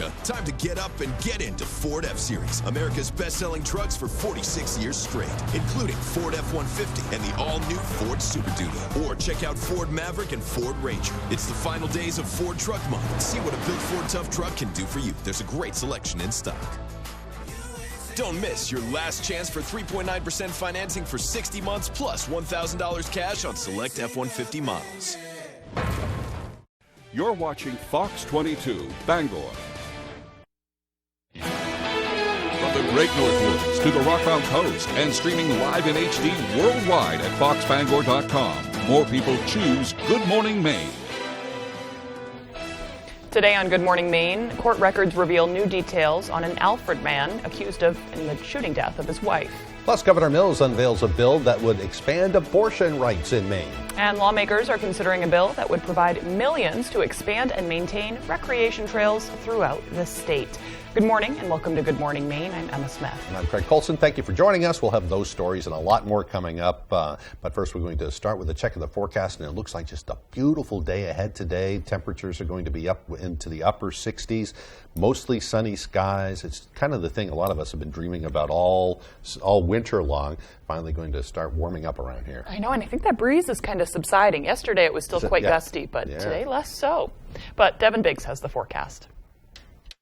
America. Time to get up and get into Ford F-Series, America's best-selling trucks for 46 years straight, including Ford F-150 and the all-new Ford Super Duty. Or check out Ford Maverick and Ford Ranger. It's the final days of Ford Truck Month. See what a built Ford Tough truck can do for you. There's a great selection in stock. Don't miss your last chance for 3.9% financing for 60 months plus $1,000 cash on select F-150 models. You're watching Fox 22, Bangor. From the Great Northwoods to the Rockbound Coast and streaming live in HD worldwide at foxbangor.com. More people choose Good Morning Maine. Today on Good Morning Maine, court records reveal new details on an Alfred man accused of the shooting death of his wife. Plus, Governor Mills unveils a bill that would expand abortion rights in Maine. And lawmakers are considering a bill that would provide millions to expand and maintain recreation trails throughout the state. Good morning and welcome to Good Morning Maine. I'm Emma Smith. And I'm Craig Colson. Thank you for joining us. We'll have those stories and a lot more coming up. But first, we're going to start with a check of the forecast, and it looks like just a beautiful day ahead today. Temperatures are going to be up into the upper 60s, mostly sunny skies. It's kind of the thing a lot of us have been dreaming about all winter long. Finally going to start warming up around here. I know, and I think that breeze is kind of subsiding. Yesterday it was still quite gusty, but today less so. But Devin Biggs has the forecast.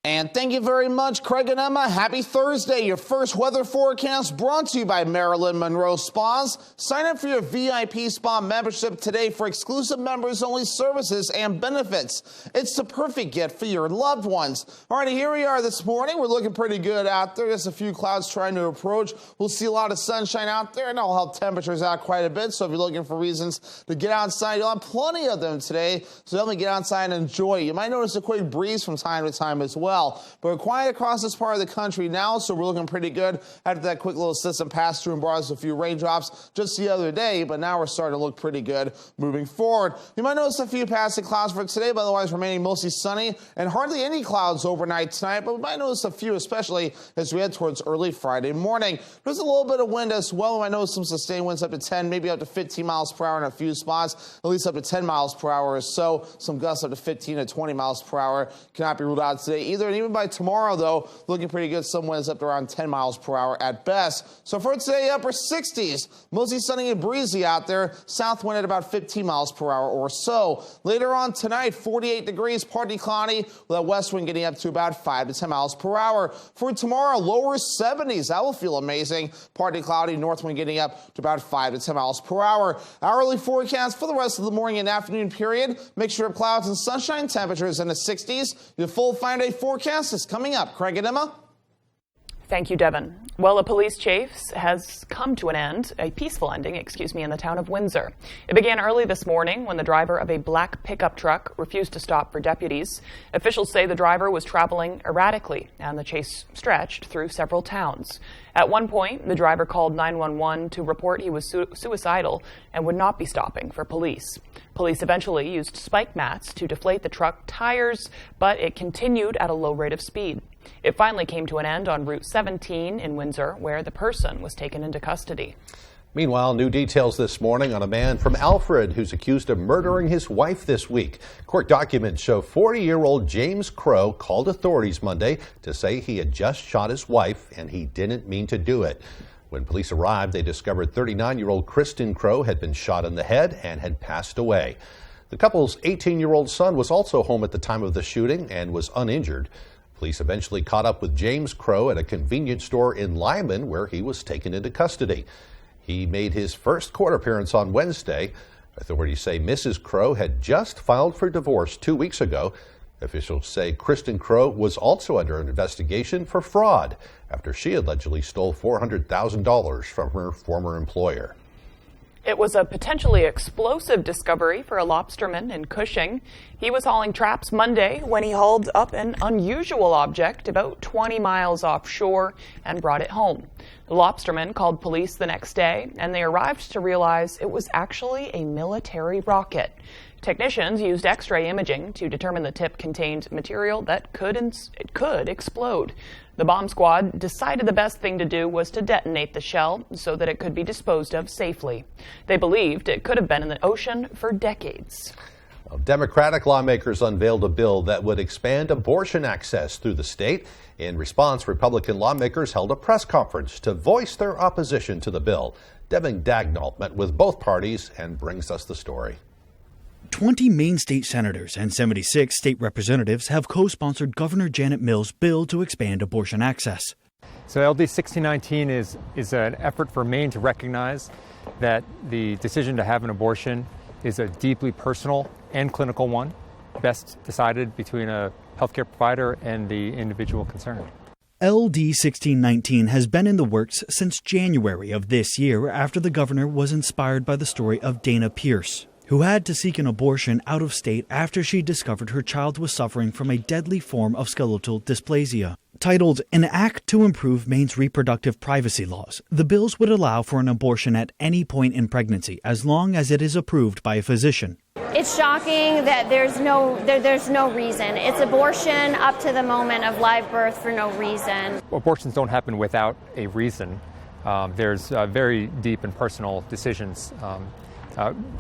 And thank you very much, Craig and Emma. Happy Thursday. Your first weather forecast brought to you by Marilyn Monroe Spas. Sign up for your VIP spa membership today for exclusive members-only services and benefits. It's the perfect gift for your loved ones. All right, here we are this morning. We're looking pretty good out there. Just a few clouds trying to approach. We'll see a lot of sunshine out there, and that'll help temperatures out quite a bit. So if you're looking for reasons to get outside, you'll have plenty of them today. So definitely get outside and enjoy. You might notice a quick breeze from time to time as well. But we're quiet across this part of the country now, so we're looking pretty good after that quick little system passed through and brought us a few raindrops just the other day, but now we're starting to look pretty good moving forward. You might notice a few passing clouds for today, but otherwise remaining mostly sunny and hardly any clouds overnight tonight, but we might notice a few, especially as we head towards early Friday morning. There's a little bit of wind as well. We might notice some sustained winds up to 10, maybe up to 15 miles per hour in a few spots, at least up to 10 miles per hour or so. Some gusts up to 15 to 20 miles per hour cannot be ruled out today either. And even by tomorrow, though, looking pretty good. Some winds up to around 10 miles per hour at best. So for today, upper 60s, mostly sunny and breezy out there. South wind at about 15 miles per hour or so. Later on tonight, 48 degrees, partly cloudy, with that west wind getting up to about 5 to 10 miles per hour. For tomorrow, lower 70s. That will feel amazing. Partly cloudy, north wind getting up to about 5 to 10 miles per hour. Hourly forecast for the rest of the morning and afternoon period. Mixture of clouds and sunshine, temperatures in the 60s. Your full 5-day forecast is coming up. Craig and Emma? Thank you, Devin. Well, a police chase has come to an end, a peaceful ending, in the town of Windsor. It began early this morning when the driver of a black pickup truck refused to stop for deputies. Officials say the driver was traveling erratically, and the chase stretched through several towns. At one point, the driver called 911 to report he was suicidal and would not be stopping for police. Police eventually used spike mats to deflate the truck tires, but it continued at a low rate of speed. It finally came to an end on Route 17 in Windsor, where the person was taken into custody. Meanwhile, new details this morning on a man from Alfred who's accused of murdering his wife this week. Court documents show 40-year-old James Crow called authorities Monday to say he had just shot his wife and he didn't mean to do it. When police arrived, they discovered 39-year-old Kristen Crow had been shot in the head and had passed away. The couple's 18-year-old son was also home at the time of the shooting and was uninjured. Police eventually caught up with James Crow at a convenience store in Lyman, where he was taken into custody. He made his first court appearance on Wednesday. Authorities say Mrs. Crow had just filed for divorce 2 weeks ago. Officials say Kristen Crow was also under an investigation for fraud after she allegedly stole $400,000 from her former employer. It was a potentially explosive discovery for a lobsterman in Cushing. He was hauling traps Monday when he hauled up an unusual object about 20 miles offshore and brought it home. The lobsterman called police the next day, and they arrived to realize it was actually a military rocket. Technicians used X-ray imaging to determine the tip contained material that could explode. The bomb squad decided the best thing to do was to detonate the shell so that it could be disposed of safely. They believed it could have been in the ocean for decades. Well, Democratic lawmakers unveiled a bill that would expand abortion access through the state. In response, Republican lawmakers held a press conference to voice their opposition to the bill. Devin Dagnall met with both parties and brings us the story. 20 Maine state senators and 76 state representatives have co-sponsored Governor Janet Mills' bill to expand abortion access. So LD 1619 is an effort for Maine to recognize that the decision to have an abortion is a deeply personal and clinical one, best decided between a healthcare provider and the individual concerned. LD 1619 has been in the works since January of this year after the governor was inspired by the story of Dana Pierce, who had to seek an abortion out of state after she discovered her child was suffering from a deadly form of skeletal dysplasia. Titled An Act to Improve Maine's Reproductive Privacy Laws, the bills would allow for an abortion at any point in pregnancy as long as it is approved by a physician. It's shocking that there's no reason. It's abortion up to the moment of live birth for no reason. Abortions don't happen without a reason. There's very deep and personal decisions,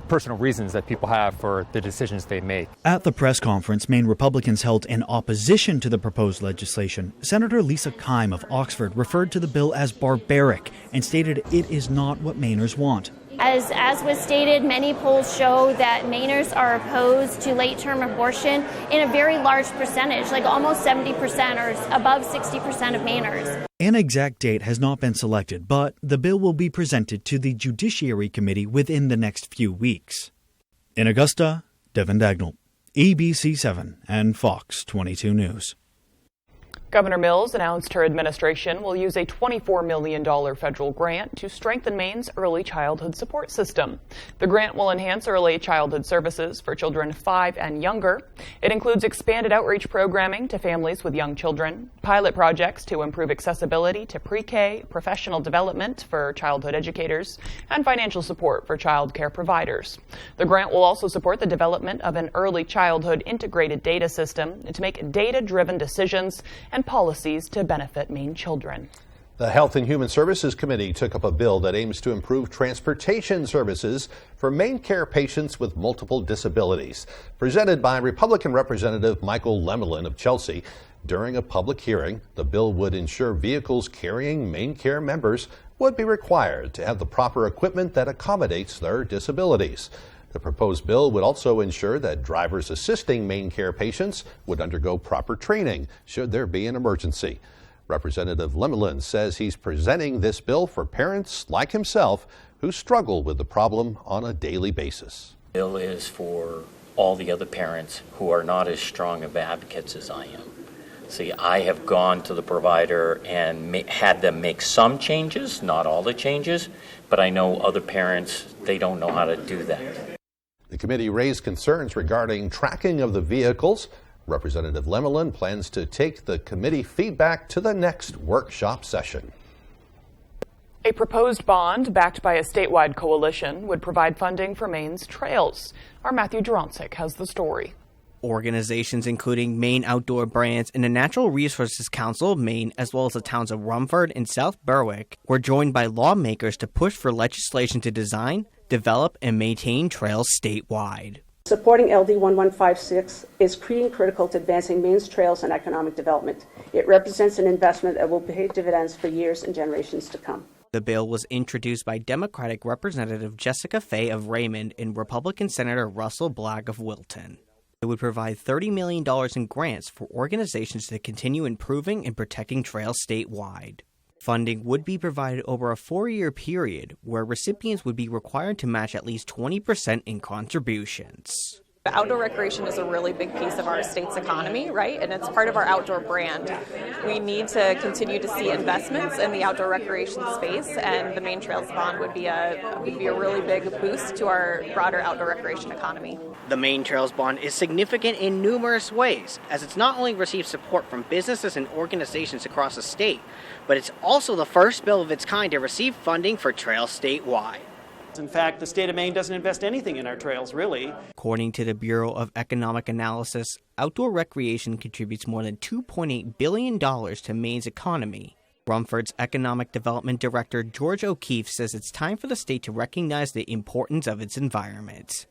personal reasons that people have for the decisions they make. At the press conference Maine Republicans held in opposition to the proposed legislation, Senator Lisa Keim of Oxford referred to the bill as barbaric and stated it is not what Mainers want. As was stated, many polls show that Mainers are opposed to late-term abortion in a very large percentage, like almost 70% or above 60% of Mainers. An exact date has not been selected, but the bill will be presented to the Judiciary Committee within the next few weeks. In Augusta, Devin Dagnall, ABC7 and Fox 22 News. Governor Mills announced her administration will use a $24 million federal grant to strengthen Maine's early childhood support system. The grant will enhance early childhood services for children 5 and younger. It includes expanded outreach programming to families with young children, pilot projects to improve accessibility to pre-K, professional development for childhood educators, and financial support for child care providers. The grant will also support the development of an early childhood integrated data system to make data-driven decisions and policies to benefit Maine children. The Health and Human Services Committee took up a bill that aims to improve transportation services for Maine care patients with multiple disabilities. Presented by Republican Representative Michael Lemelin of Chelsea. During a public hearing, the bill would ensure vehicles carrying Maine care members would be required to have the proper equipment that accommodates their disabilities. The proposed bill would also ensure that drivers assisting Maine care patients would undergo proper training should there be an emergency. Representative Lemelin says he's presenting this bill for parents like himself who struggle with the problem on a daily basis. The bill is for all the other parents who are not as strong of advocates as I am. See, I have gone to the provider and had them make some changes, not all the changes, but I know other parents, they don't know how to do that. The committee raised concerns regarding tracking of the vehicles. Representative Lemelin plans to take the committee feedback to the next workshop session. A proposed bond backed by a statewide coalition would provide funding for Maine's trails. Our Matthew Dronsick has the story. Organizations including Maine Outdoor Brands and the Natural Resources Council of Maine, as well as the towns of Rumford and South Berwick, were joined by lawmakers to push for legislation to design, develop, and maintain trails statewide. Supporting LD 1156 is critical to advancing Maine's trails and economic development. It represents an investment that will pay dividends for years and generations to come. The bill was introduced by Democratic Representative Jessica Fay of Raymond and Republican Senator Russell Blagg of Wilton. It would provide $30 million in grants for organizations to continue improving and protecting trails statewide. Funding would be provided over a 4-year period, where recipients would be required to match at least 20% in contributions. Outdoor recreation is a really big piece of our state's economy, right? And it's part of our outdoor brand. We need to continue to see investments in the outdoor recreation space, and the Maine Trails Bond would be a really big boost to our broader outdoor recreation economy. The Maine Trails Bond is significant in numerous ways, as it's not only received support from businesses and organizations across the state, but it's also the first bill of its kind to receive funding for trails statewide. In fact, the state of Maine doesn't invest anything in our trails, really. According to the Bureau of Economic Analysis, outdoor recreation contributes more than $2.8 billion to Maine's economy. Rumford's Economic Development Director George O'Keefe says it's time for the state to recognize the importance of its environment.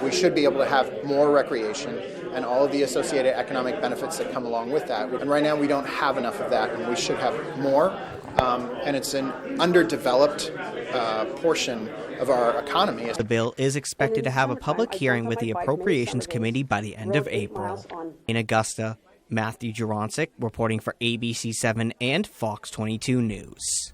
We should be able to have more recreation and all of the associated economic benefits that come along with that. And right now we don't have enough of that, and we should have more. And it's an underdeveloped portion of our economy. The bill is expected to have a public hearing with the Appropriations Committee by the end of April. In Augusta, Matthew Juronsik reporting for ABC7 and Fox 22 News.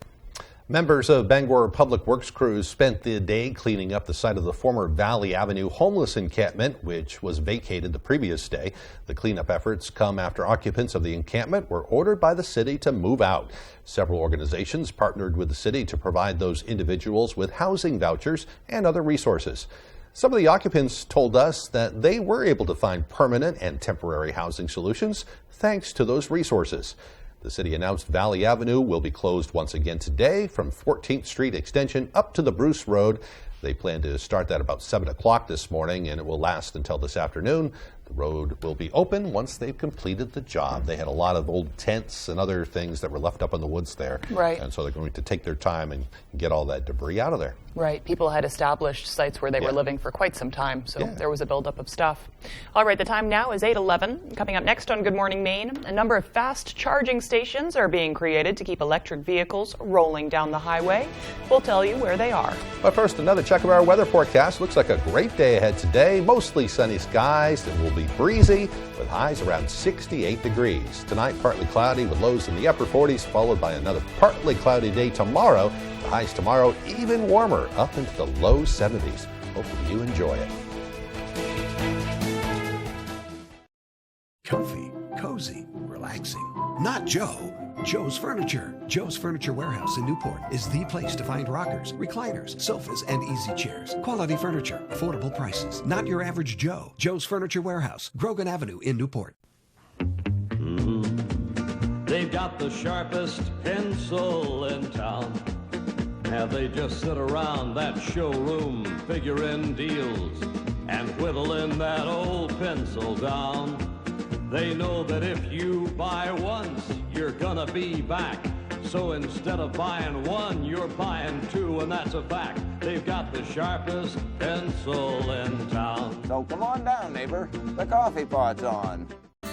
Members of Bangor Public Works crews spent the day cleaning up the site of the former Valley Avenue homeless encampment, which was vacated the previous day. The cleanup efforts come after occupants of the encampment were ordered by the city to move out. Several organizations partnered with the city to provide those individuals with housing vouchers and other resources. Some of the occupants told us that they were able to find permanent and temporary housing solutions thanks to those resources. The city announced Valley Avenue will be closed once again today from 14th Street Extension up to the Bruce Road. They plan to start that about 7 o'clock this morning, and it will last until this afternoon. The road will be open once they've completed the job. They had a lot of old tents and other things that were left up in the woods there. Right. And so they're going to take their time and get all that debris out of there. Right. People had established sites where they were living for quite some time, so there was a buildup of stuff. All right, the time now is 8:11. Coming up next on Good Morning Maine, a number of fast charging stations are being created to keep electric vehicles rolling down the highway. We'll tell you where they are. But first, another check of our weather forecast. Looks like a great day ahead today. Mostly sunny skies. It will be breezy with highs around 68 degrees. Tonight, partly cloudy with lows in the upper 40s, followed by another partly cloudy day tomorrow. The highs tomorrow even warmer, up into the low 70s. Hopefully you enjoy it. Comfy, cozy, relaxing. Not Joe. Joe's Furniture. Joe's Furniture Warehouse in Newport is the place to find rockers, recliners, sofas, and easy chairs. Quality furniture, affordable prices. Not your average Joe. Joe's Furniture Warehouse, Grogan Avenue in Newport. They've got the sharpest pencil in town. Have they just sit around that showroom figuring deals and whittling that old pencil down? They know that if you buy once, you're gonna be back. So instead of buying one, you're buying two, and that's a fact. They've got the sharpest pencil in town. So come on down, neighbor. The coffee pot's on.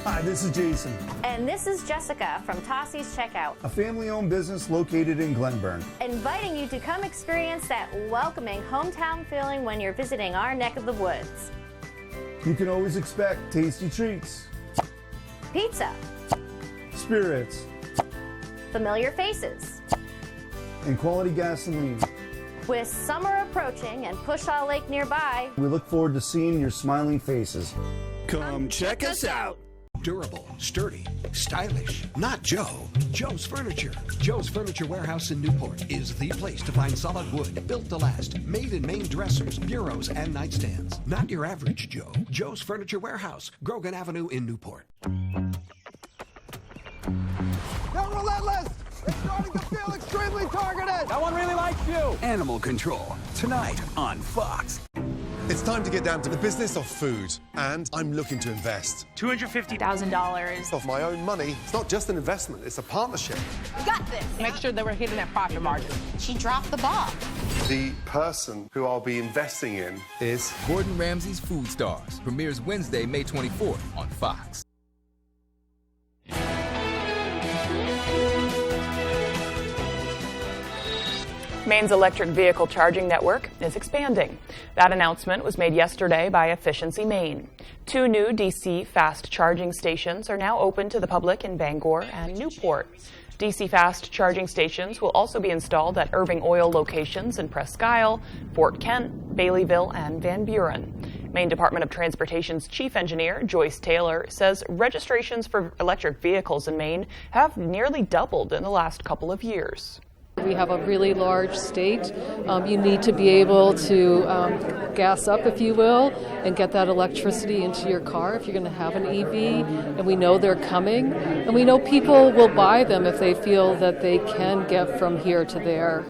Hi, this is Jason. And this is Jessica from Tossie's Checkout, a family-owned business located in Glenburn. Inviting you to come experience that welcoming hometown feeling when you're visiting our neck of the woods. You can always expect tasty treats, pizza, spirits, familiar faces, and quality gasoline. With summer approaching and Pushaw Lake nearby, we look forward to seeing your smiling faces. Come check us out. Durable, sturdy, stylish. Not Joe. Joe's Furniture. Joe's Furniture Warehouse in Newport is the place to find solid wood, built to last, made in Maine dressers, bureaus, and nightstands. Not your average Joe. Joe's Furniture Warehouse, Grogan Avenue in Newport. They're relentless! They're starting to feel extremely targeted! That one really likes you! Animal Control, tonight on Fox. It's time to get down to the business of food, and I'm looking to invest. $250,000. Of my own money. It's not just an investment, it's a partnership. We got this. Make sure that we're hitting that profit margin. She dropped the ball. The person who I'll be investing in is Gordon Ramsay's Food Stars. Premieres Wednesday, May 24th on Fox. Maine's electric vehicle charging network is expanding. That announcement was made yesterday by Efficiency Maine. 2 new DC fast charging stations are now open to the public in Bangor and Newport. DC fast charging stations will also be installed at Irving Oil locations in Presque Isle, Fort Kent, Baileyville, and Van Buren. Maine Department of Transportation's chief engineer, Joyce Taylor, says registrations for electric vehicles in Maine have nearly doubled in the last couple of years. We have a really large state. You need to be able to gas up, if you will, and get that electricity into your car if you're going to have an EV. And we know they're coming. And we know people will buy them if they feel that they can get from here to there.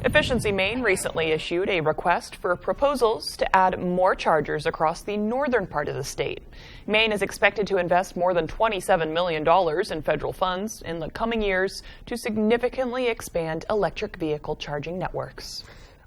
Efficiency Maine recently issued a request for proposals to add more chargers across the northern part of the state. Maine is expected to invest more than $27 million in federal funds in the coming years to significantly expand electric vehicle charging networks.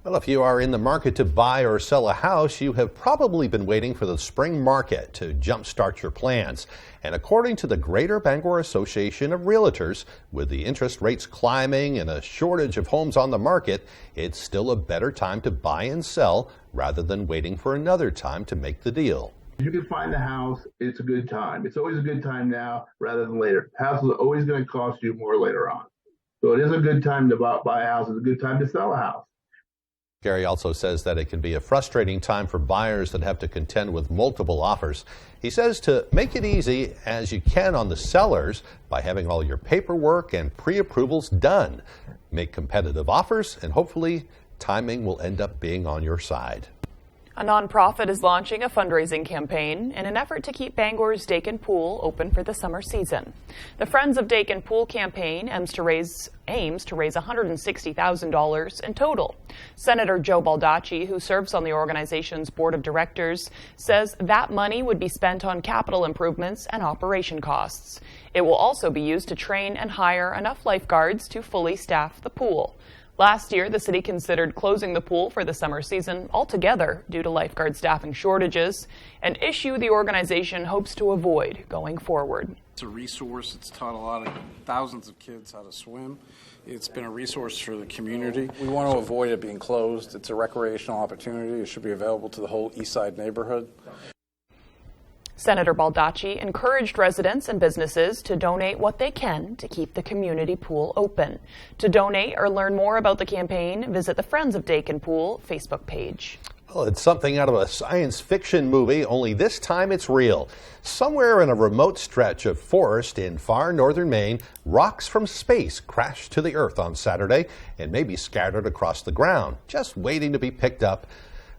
Well, if you are in the market to buy or sell a house, you have probably been waiting for the spring market to jumpstart your plans. And according to the Greater Bangor Association of Realtors, with the interest rates climbing and a shortage of homes on the market, it's still a better time to buy and sell rather than waiting for another time to make the deal. If you can find a house, it's a good time. It's always a good time now rather than later. House is always going to cost you more later on. So it is a good time to buy a house. It's a good time to sell a house. Gary also says that it can be a frustrating time for buyers that have to contend with multiple offers. He says to make it easy as you can on the sellers by having all your paperwork and pre-approvals done. Make competitive offers and hopefully timing will end up being on your side. A nonprofit is launching a fundraising campaign in an effort to keep Bangor's Dakin Pool open for the summer season. The Friends of Dakin Pool campaign aims to raise $160,000 in total. Senator Joe Baldacci, who serves on the organization's board of directors, says that money would be spent on capital improvements and operation costs. It will also be used to train and hire enough lifeguards to fully staff the pool. Last year, the city considered closing the pool for the summer season altogether due to lifeguard staffing shortages, an issue the organization hopes to avoid going forward. It's a resource. It's taught thousands of kids how to swim. It's been a resource for the community. We want to avoid it being closed. It's a recreational opportunity. It should be available to the whole East Side neighborhood. Senator Baldacci encouraged residents and businesses to donate what they can to keep the community pool open. To donate or learn more about the campaign, visit the Friends of Dakin Pool Facebook page. Well, it's something out of a science fiction movie, only this time it's real. Somewhere in a remote stretch of forest in far northern Maine, rocks from space crashed to the earth on Saturday and may be scattered across the ground, just waiting to be picked up.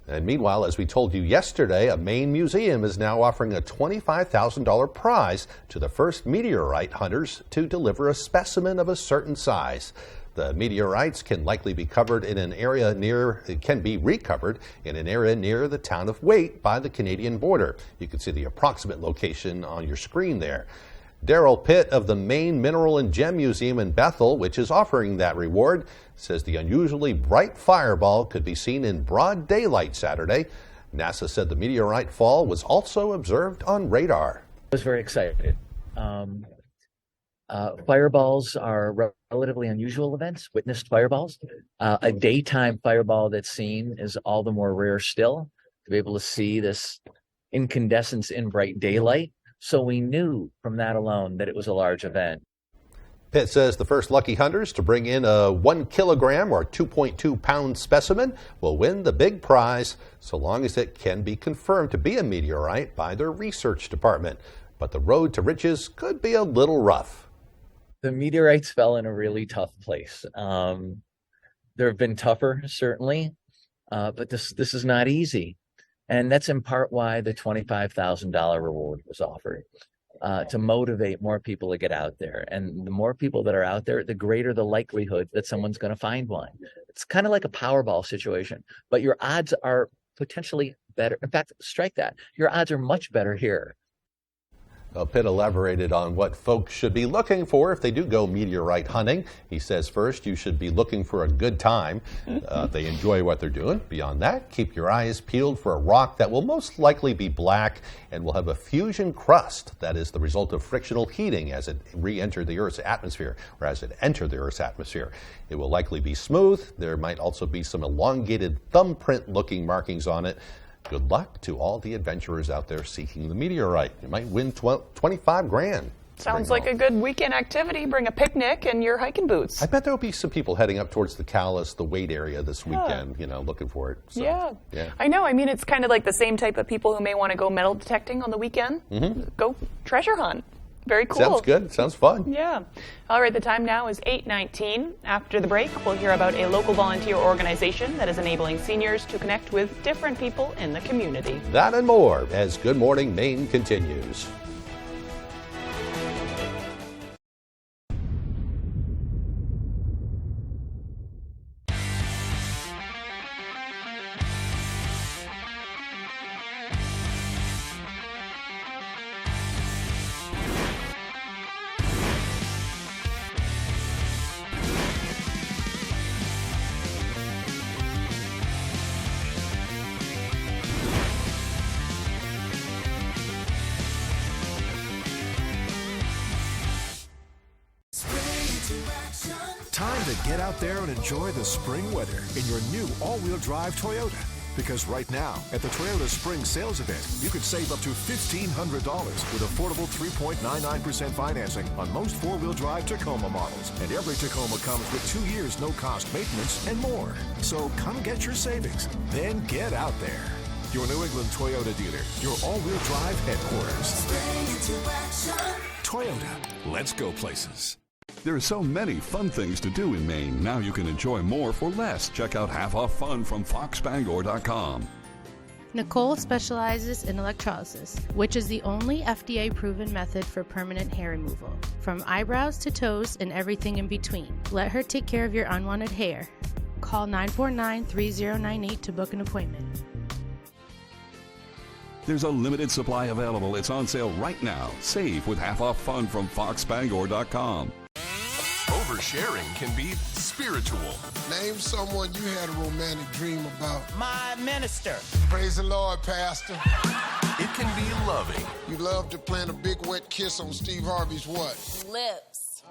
And meanwhile, as we told you yesterday, a Maine museum is now offering a $25,000 prize to the first meteorite hunters to deliver a specimen of a certain size. The meteorites can likely be recovered in an area near the town of Waite by the Canadian border. You can see the approximate location on your screen there. Daryl Pitt of the Maine Mineral and Gem Museum in Bethel, which is offering that reward, says the unusually bright fireball could be seen in broad daylight Saturday. NASA said the meteorite fall was also observed on radar. I was very excited. Fireballs are relatively unusual events, witnessed fireballs. A daytime fireball that's seen is all the more rare still, to be able to see this incandescence in bright daylight. So we knew from that alone that it was a large event. Pitt says the first lucky hunters to bring in a 1 kilogram or 2.2 pound specimen will win the big prize, so long as it can be confirmed to be a meteorite by their research department. But the road to riches could be a little rough. The meteorites fell in a really tough place. There have been tougher, certainly, but this is not easy. And that's in part why the $25,000 reward was offered, to motivate more people to get out there. And the more people that are out there, the greater the likelihood that someone's going to find one. It's kind of like a Powerball situation, but your odds are potentially better. In fact, strike that. Your odds are much better here. Well, Pitt elaborated on what folks should be looking for if they do go meteorite hunting. He says first you should be looking for a good time. They enjoy what they're doing. Beyond that, keep your eyes peeled for a rock that will most likely be black and will have a fusion crust that is the result of frictional heating as it re-entered the Earth's atmosphere, or as it entered the Earth's atmosphere. It will likely be smooth. There might also be some elongated thumbprint-looking markings on it. Good luck to all the adventurers out there seeking the meteorite. You might win 25 grand. Sounds like a good weekend activity. Bring a picnic and your hiking boots. I bet there'll be some people heading up towards the Calais, the Waite area this weekend, looking for it. So, yeah. I know. I mean, it's kind of like the same type of people who may want to go metal detecting on the weekend. Mm-hmm. Go treasure hunt. Very cool. Sounds good. Sounds fun. Yeah. All right, the time now is 8:19. After the break, we'll hear about a local volunteer organization that is enabling seniors to connect with different people in the community. That and more as Good Morning Maine continues. time to get out there and enjoy the spring weather in your new all-wheel drive Toyota. Because right now, at the Toyota Spring Sales Event, you could save up to $1,500 with affordable 3.99% financing on most four-wheel drive Tacoma models. And every Tacoma comes with 2 years no-cost maintenance and more. So come get your savings, then get out there. Your New England Toyota dealer, your all-wheel drive headquarters. Spring into action. Toyota, let's go places. There are so many fun things to do in Maine. Now you can enjoy more for less. Check out Half Off Fun from foxbangor.com. Nicole specializes in electrolysis, which is the only FDA-proven method for permanent hair removal, from eyebrows to toes and everything in between. Let her take care of your unwanted hair. Call 949-3098 to book an appointment. There's a limited supply available. It's on sale right now. Save with Half Off Fun from foxbangor.com. Oversharing can be spiritual. Name someone you had a romantic dream about. My minister. Praise the Lord, Pastor. It can be loving. You love to plant a big wet kiss on Steve Harvey's what? Lips.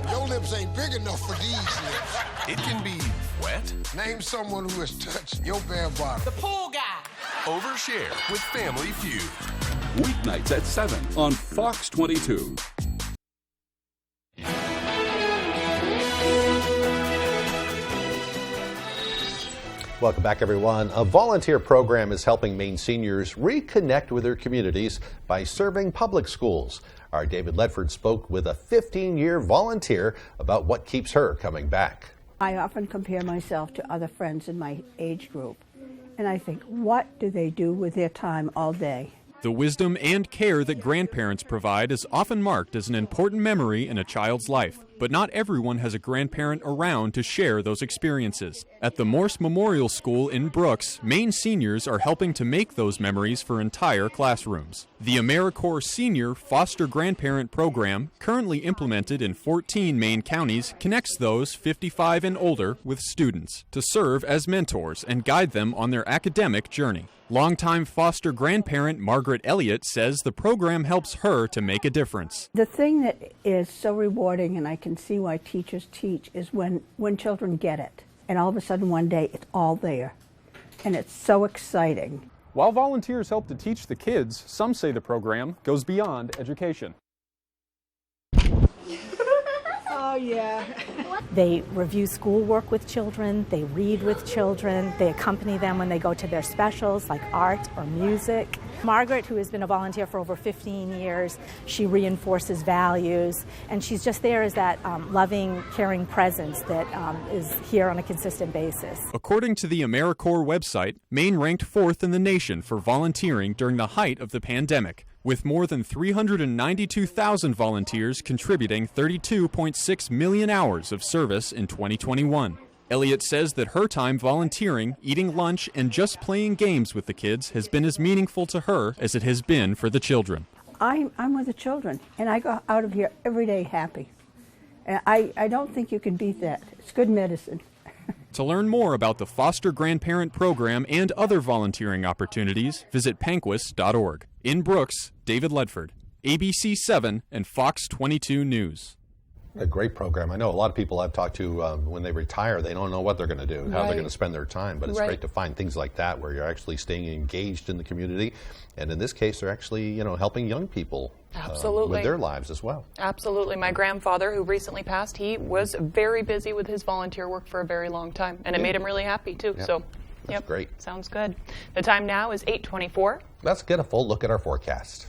Your lips ain't big enough for these lips. It can be wet. Name someone who has touched your bare bottom. The pool guy. Overshare with Family Feud. Weeknights at 7 on Fox 22. Welcome back, everyone. A volunteer program is helping Maine seniors reconnect with their communities by serving public schools. Our David Ledford spoke with a 15-year volunteer about what keeps her coming back. I often compare myself to other friends in my age group, and I think, what do they do with their time all day? The wisdom and care that grandparents provide is often marked as an important memory in a child's life, but not everyone has a grandparent around to share those experiences. At the Morse Memorial School in Brooks, Maine seniors are helping to make those memories for entire classrooms. The AmeriCorps Senior Foster Grandparent Program, currently implemented in 14 Maine counties, connects those 55 and older with students to serve as mentors and guide them on their academic journey. Longtime foster grandparent Margaret Elliott says the program helps her to make a difference. The thing that is so rewarding, and I can see why teachers teach, is when children get it. And all of a sudden one day it's all there. And it's so exciting. While volunteers help to teach the kids, some say the program goes beyond education. Oh, yeah. They review schoolwork with children, they read with children, they accompany them when they go to their specials like art or music. Margaret, who has been a volunteer for over 15 years, she reinforces values, and she's just there as that loving, caring presence that is here on a consistent basis. According to the AmeriCorps website, Maine ranked 4th in the nation for volunteering during the height of the pandemic, with more than 392,000 volunteers contributing 32.6 million hours of service in 2021. Elliott says that her time volunteering, eating lunch, and just playing games with the kids has been as meaningful to her as it has been for the children. I'm with the children, and I go out of here every day happy. And I don't think you can beat that. It's good medicine. To learn more about the Foster Grandparent Program and other volunteering opportunities, visit panquist.org. In Brooks, David Ledford, ABC 7 and Fox 22 News. A great program. I know a lot of people I've talked to when they retire, they don't know what they're going to do, how they're going to spend their time. But it's great to find things like that where you're actually staying engaged in the community. And in this case, they're actually, helping young people with their lives as well. Absolutely. My grandfather, who recently passed, he was very busy with his volunteer work for a very long time, and it made him really happy too. Yeah. So, that's great. Sounds good. The time now is 8:24. Let's get a full look at our forecast.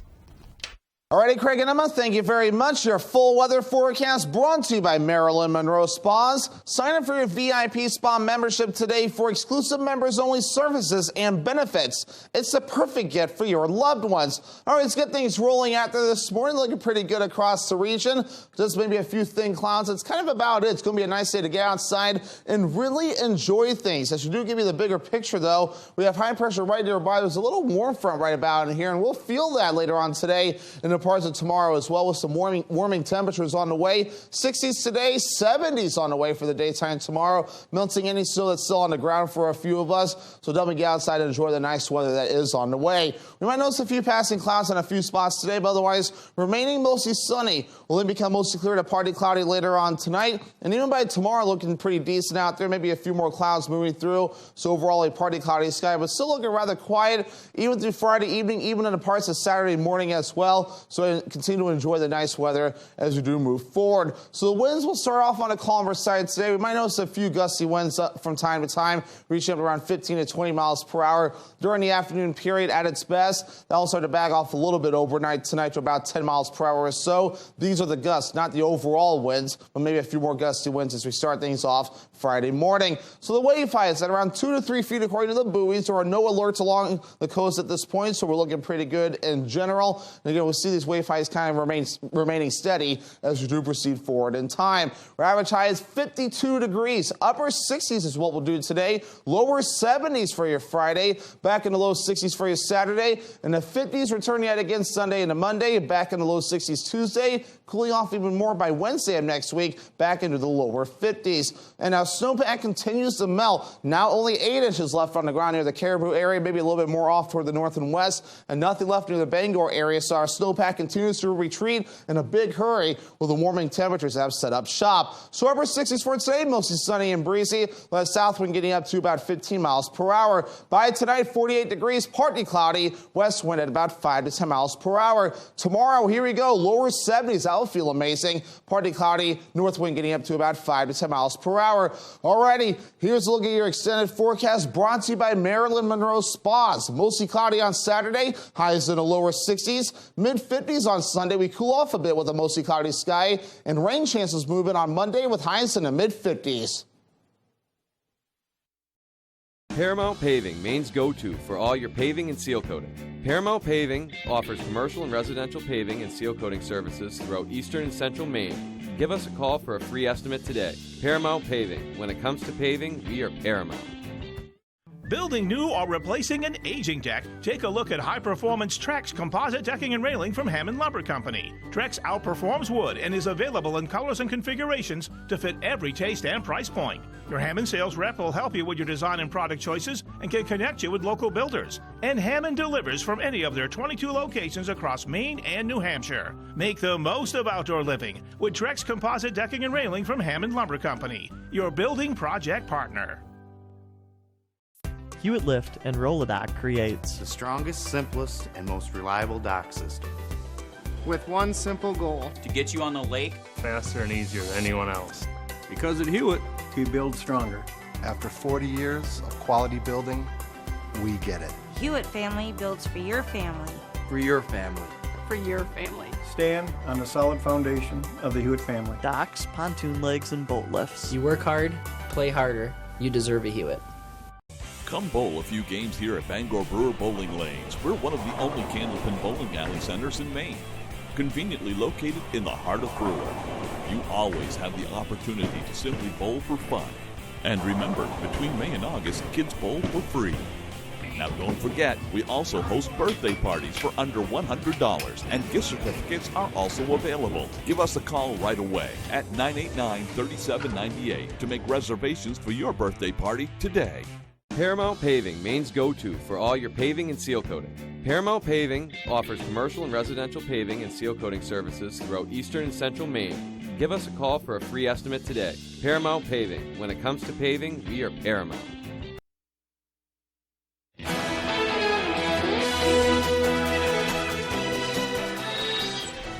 Alrighty, Craig and Emma, thank you very much. Your full weather forecast brought to you by Marilyn Monroe Spas. Sign up for your VIP spa membership today for exclusive members-only services and benefits. It's the perfect gift for your loved ones. All right, let's get things rolling out there this morning. Looking pretty good across the region. Just maybe a few thin clouds. It's kind of about it. It's going to be a nice day to get outside and really enjoy things. As you do give you the bigger picture, though, we have high pressure right nearby. There's a little warm front right about in here, and we'll feel that later on today in into parts of tomorrow as well, with some warming temperatures on the way. 60s today, 70s on the way for the daytime tomorrow, melting any snow that's still on the ground for a few of us. So definitely get outside and enjoy the nice weather that is on the way. We might notice a few passing clouds on a few spots today, but otherwise remaining mostly sunny. Will then become mostly clear to partly cloudy later on tonight. And even by tomorrow, looking pretty decent out there. Maybe a few more clouds moving through. So overall, a partly cloudy sky, but still looking rather quiet, even through Friday evening, even in the parts of Saturday morning as well. So continue to enjoy the nice weather as we do move forward. So the winds will start off on a calmer side today. We might notice a few gusty winds from time to time, reaching up around 15 to 20 miles per hour during the afternoon period at its best. That'll start to back off a little bit overnight tonight to about 10 miles per hour or so. These are the gusts, not the overall winds, but maybe a few more gusty winds as we start things off Friday morning. So the wave height is at around 2 to 3 feet according to the buoys. There are no alerts along the coast at this point, so we're looking pretty good in general. And again, we'll see these wave heights kind of remaining steady as we do proceed forward in time. Our average high is 52 degrees. Upper 60s is what we'll do today. Lower 70s for your Friday. Back in the low 60s for your Saturday. And the 50s return yet again Sunday into Monday. Back in the low 60s Tuesday. Cooling off even more by Wednesday of next week. Back into the lower 50s. And now snowpack continues to melt. Now only 8 inches left on the ground near the Caribou area. Maybe a little bit more off toward the north and west. And nothing left near the Bangor area. So our snowpack continues to retreat in a big hurry with the warming temperatures that have set up shop. So upper 60s for today, mostly sunny and breezy. That south wind getting up to about 15 miles per hour. By tonight, 48 degrees, partly cloudy. West wind at about 5 to 10 miles per hour. Tomorrow, here we go, lower 70s. That'll feel amazing. Partly cloudy, north wind getting up to about 5 to 10 miles per hour. Alrighty, here's a look at your extended forecast brought to you by Marilyn Monroe Spas. Mostly cloudy on Saturday, highs in the lower 60s. Mid-50s on Sunday. We cool off a bit with a mostly cloudy sky, and rain chances move in on Monday with highs in the mid-50s. Paramount Paving, Maine's go-to for all your paving and seal coating. Paramount Paving offers commercial and residential paving and seal coating services throughout eastern and central Maine. Give us a call for a free estimate today. Paramount Paving. When it comes to paving, we are Paramount. Building new or replacing an aging deck? Take a look at high-performance Trex composite decking and railing from Hammond Lumber Company. Trex outperforms wood and is available in colors and configurations to fit every taste and price point. Your Hammond sales rep will help you with your design and product choices and can connect you with local builders. And Hammond delivers from any of their 22 locations across Maine and New Hampshire. Make the most of outdoor living with Trex composite decking and railing from Hammond Lumber Company, your building project partner. Hewitt Lift and Rolodock creates the strongest, simplest, and most reliable dock system. With one simple goal: to get you on the lake faster and easier than anyone else. Because at Hewitt, we build stronger. After 40 years of quality building, we get it. Hewitt Family builds for your family. For your family. For your family. Stand on the solid foundation of the Hewitt family. Docks, pontoon legs, and boat lifts. You work hard, play harder. You deserve a Hewitt. Come bowl a few games here at Bangor Brewer Bowling Lanes. We're one of the only candlepin bowling alley centers in Maine, conveniently located in the heart of Brewer. You always have the opportunity to simply bowl for fun. And remember, between May and August, kids bowl for free. Now don't forget, we also host birthday parties for under $100, and gift certificates are also available. Give us a call right away at 989-3798 to make reservations for your birthday party today. Paramount Paving, Maine's go-to for all your paving and seal coating. Paramount Paving offers commercial and residential paving and seal coating services throughout eastern and central Maine. Give us a call for a free estimate today. Paramount Paving. When it comes to paving, we are Paramount.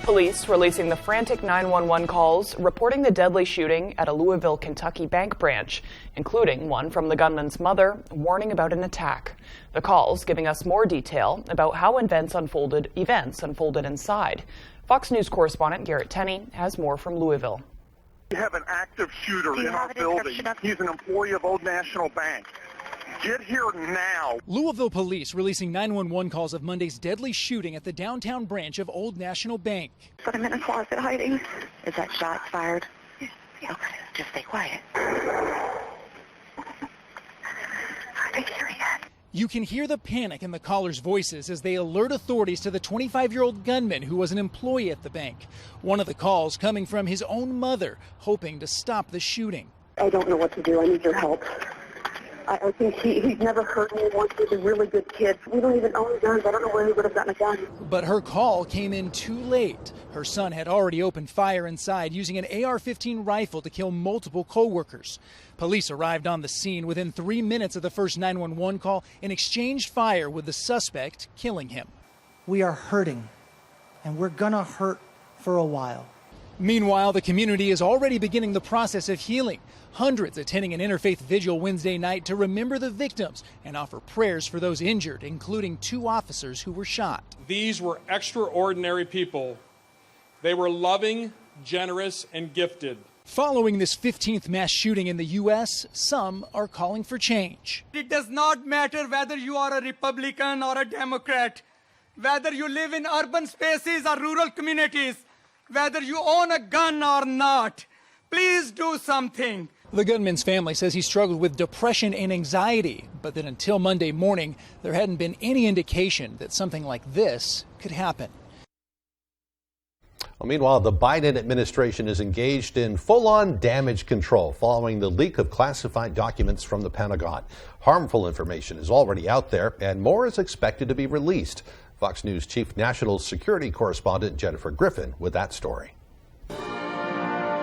Police releasing the frantic 911 calls reporting the deadly shooting at a Louisville, Kentucky bank branch, including one from the gunman's mother warning about an attack. The calls giving us more detail about how events unfolded inside. Fox News correspondent Garrett Tenney has more from Louisville. We have an active shooter in our building. He's an employee of Old National Bank. Get here now. Louisville police releasing 911 calls of Monday's deadly shooting at the downtown branch of Old National Bank. But I'm in a closet hiding. Is that shot fired? Yes. Okay, just stay quiet. I can hear it. You can hear the panic in the callers' voices as they alert authorities to the 25-year-old gunman who was an employee at the bank. One of the calls coming from his own mother, hoping to stop the shooting. I don't know what to do. I need your help. I think he's never hurt anyone. He's a really good kid. We don't even own guns. I don't know where he would have gotten a gun. But her call came in too late. Her son had already opened fire inside using an AR-15 rifle to kill multiple co-workers. Police arrived on the scene within 3 minutes of the first 911 call and exchanged fire with the suspect, killing him. We are hurting, and we're gonna hurt for a while. Meanwhile, the community is already beginning the process of healing. Hundreds attending an interfaith vigil Wednesday night to remember the victims and offer prayers for those injured, including 2 officers who were shot. These were extraordinary people. They were loving, generous, and gifted. Following this 15th mass shooting in the U.S., some are calling for change. It does not matter whether you are a Republican or a Democrat, whether you live in urban spaces or rural communities, whether you own a gun or not. Please do something. The gunman's family says he struggled with depression and anxiety, but that until Monday morning, there hadn't been any indication that something like this could happen. Well, meanwhile, the Biden administration is engaged in full-on damage control following the leak of classified documents from the Pentagon. Harmful information is already out there, and more is expected to be released. Fox News Chief National Security Correspondent Jennifer Griffin with that story.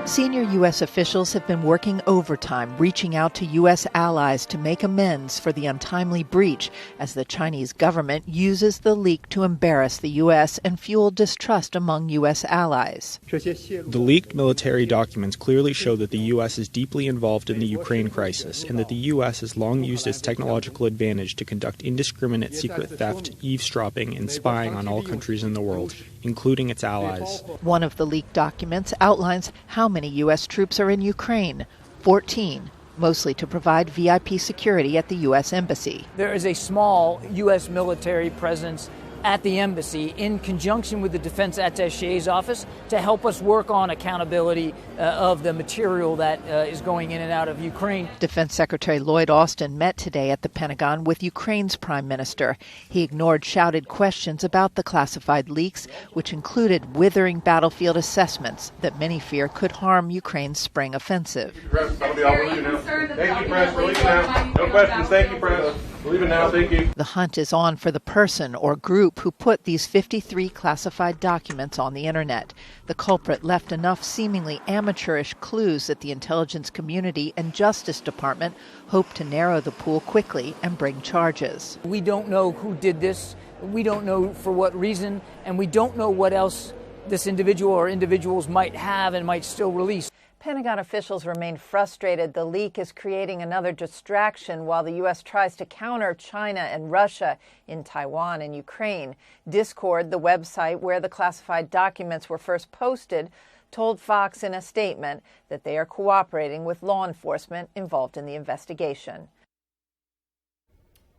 Senior U.S. officials have been working overtime, reaching out to U.S. allies to make amends for the untimely breach as the Chinese government uses the leak to embarrass the U.S. and fuel distrust among U.S. allies. The leaked military documents clearly show that the U.S. is deeply involved in the Ukraine crisis and that the U.S. has long used its technological advantage to conduct indiscriminate secret theft, eavesdropping, and spying on all countries in the world, including its allies. One of the leaked documents outlines how many U.S. troops are in Ukraine, 14, mostly to provide VIP security at the U.S. Embassy. There is a small U.S. military presence at the embassy in conjunction with the Defense Attaché's office to help us work on accountability of the material that is going in and out of Ukraine. Defense Secretary Lloyd Austin met today at the Pentagon with Ukraine's prime minister. He ignored shouted questions about the classified leaks, which included withering battlefield assessments that many fear could harm Ukraine's spring offensive. That'll be all. We're leaving now. Thank you, press. We're leaving now. No questions. Thank you, press. We're leaving now. Thank you. The hunt is on for the person or group who put these 53 classified documents on the internet. The culprit left enough seemingly amateurish clues that the intelligence community and Justice Department hope to narrow the pool quickly and bring charges. We don't know who did this, we don't know for what reason, and we don't know what else this individual or individuals might have and might still release. Pentagon officials remain frustrated. The leak is creating another distraction while the U.S. tries to counter China and Russia in Taiwan and Ukraine. Discord, the website where the classified documents were first posted, told Fox in a statement that they are cooperating with law enforcement involved in the investigation.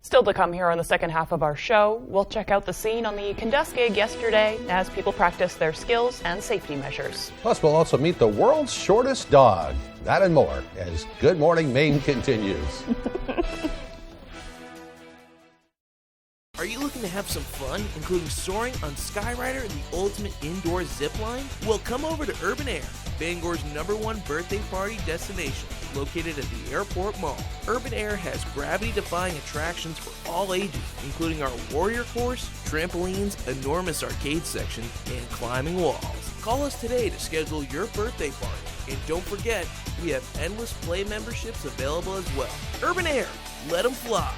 Still to come here on the second half of our show, we'll check out the scene on the Kenduskeag yesterday as people practice their skills and safety measures. Plus, we'll also meet the world's shortest dog. That and more as Good Morning Maine continues. Are you looking to have some fun, including soaring on Skyrider, the ultimate indoor zip line? Well, come over to Urban Air, Bangor's #1 birthday party destination, located at the Airport Mall. Urban Air has gravity-defying attractions for all ages, including our Warrior Course, trampolines, enormous arcade section, and climbing walls. Call us today to schedule your birthday party. And don't forget, we have endless play memberships available as well. Urban Air, let them fly.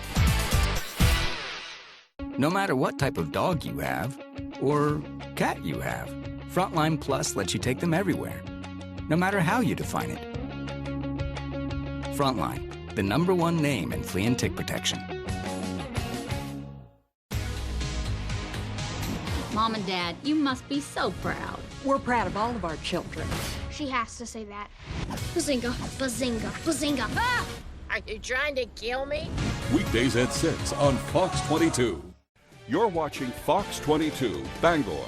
No matter what type of dog you have, or cat you have, Frontline Plus lets you take them everywhere, no matter how you define it. Frontline, the #1 name in flea and tick protection. Mom and Dad, you must be so proud. We're proud of all of our children. She has to say that. Bazinga, bazinga, bazinga. Ah! Are you trying to kill me? Weekdays at 6 on Fox 22. You're watching Fox 22, Bangor.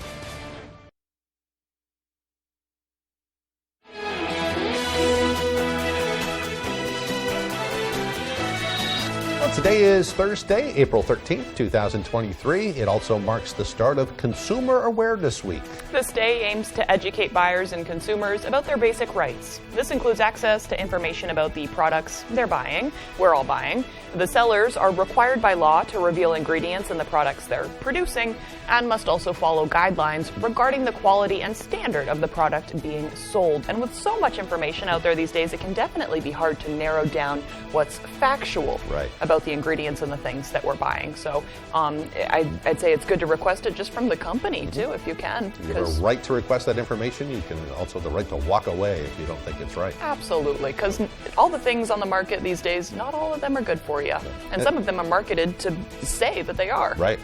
Today is Thursday, April 13th, 2023. It also marks the start of Consumer Awareness Week. This day aims to educate buyers and consumers about their basic rights. This includes access to information about the products they're buying. We're all buying. The sellers are required by law to reveal ingredients in the products they're producing and must also follow guidelines regarding the quality and standard of the product being sold. And with so much information out there these days, it can definitely be hard to narrow down what's factual about the ingredients and the things that we're buying. So I'd say it's good to request it just from the company too, if you can. You have a right to request that information. You can also have the right to walk away if you don't think it's right. Absolutely, because all the things on the market these days, not all of them are good for you. And some of them are marketed to say that they are. Right.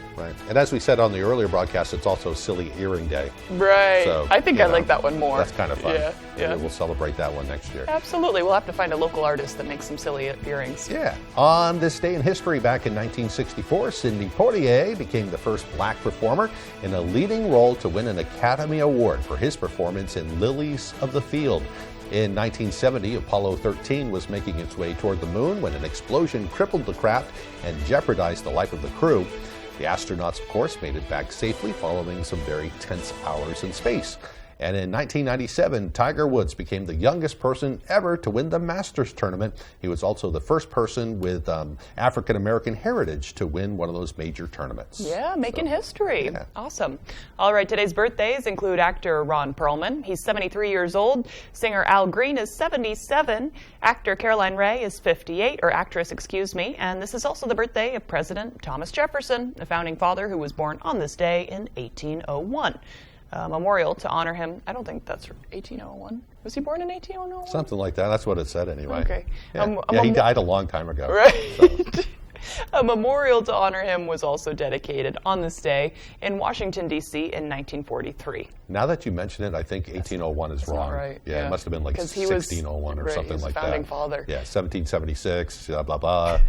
And as we said on the earlier broadcast, it's also Silly Earring Day. Right. So, I think I like that one more. That's kind of fun. Yeah. Maybe we'll celebrate that one next year. Absolutely. We'll have to find a local artist that makes some silly earrings. Yeah. On this day in history, back in 1964, Sidney Poitier became the first black performer in a leading role to win an Academy Award for his performance in Lilies of the Field. In 1970, Apollo 13 was making its way toward the moon when an explosion crippled the craft and jeopardized the life of the crew. The astronauts, of course, made it back safely following some very tense hours in space. And in 1997, Tiger Woods became the youngest person ever to win the Masters tournament. He was also the first person with African-American heritage to win one of those major tournaments. Yeah, making history. Yeah. Awesome. All right, today's birthdays include actor Ron Perlman. He's 73 years old. Singer Al Green is 77. Actor Caroline Rhea is 58, or actress, excuse me. And this is also the birthday of President Thomas Jefferson, the founding father who was born on this day in 1801. Memorial to honor him. I don't think that's 1801. Was he born in 1801? Something like that. That's what it said anyway. Okay. Yeah, he died a long time ago. Right. So. A memorial to honor him was also dedicated on this day in Washington, D.C. in 1943. Now that you mention it, I think 1801 is wrong. Right. Yeah, it must have been like 1601 or something like that. Founding father. Yeah, 1776, blah, blah, blah.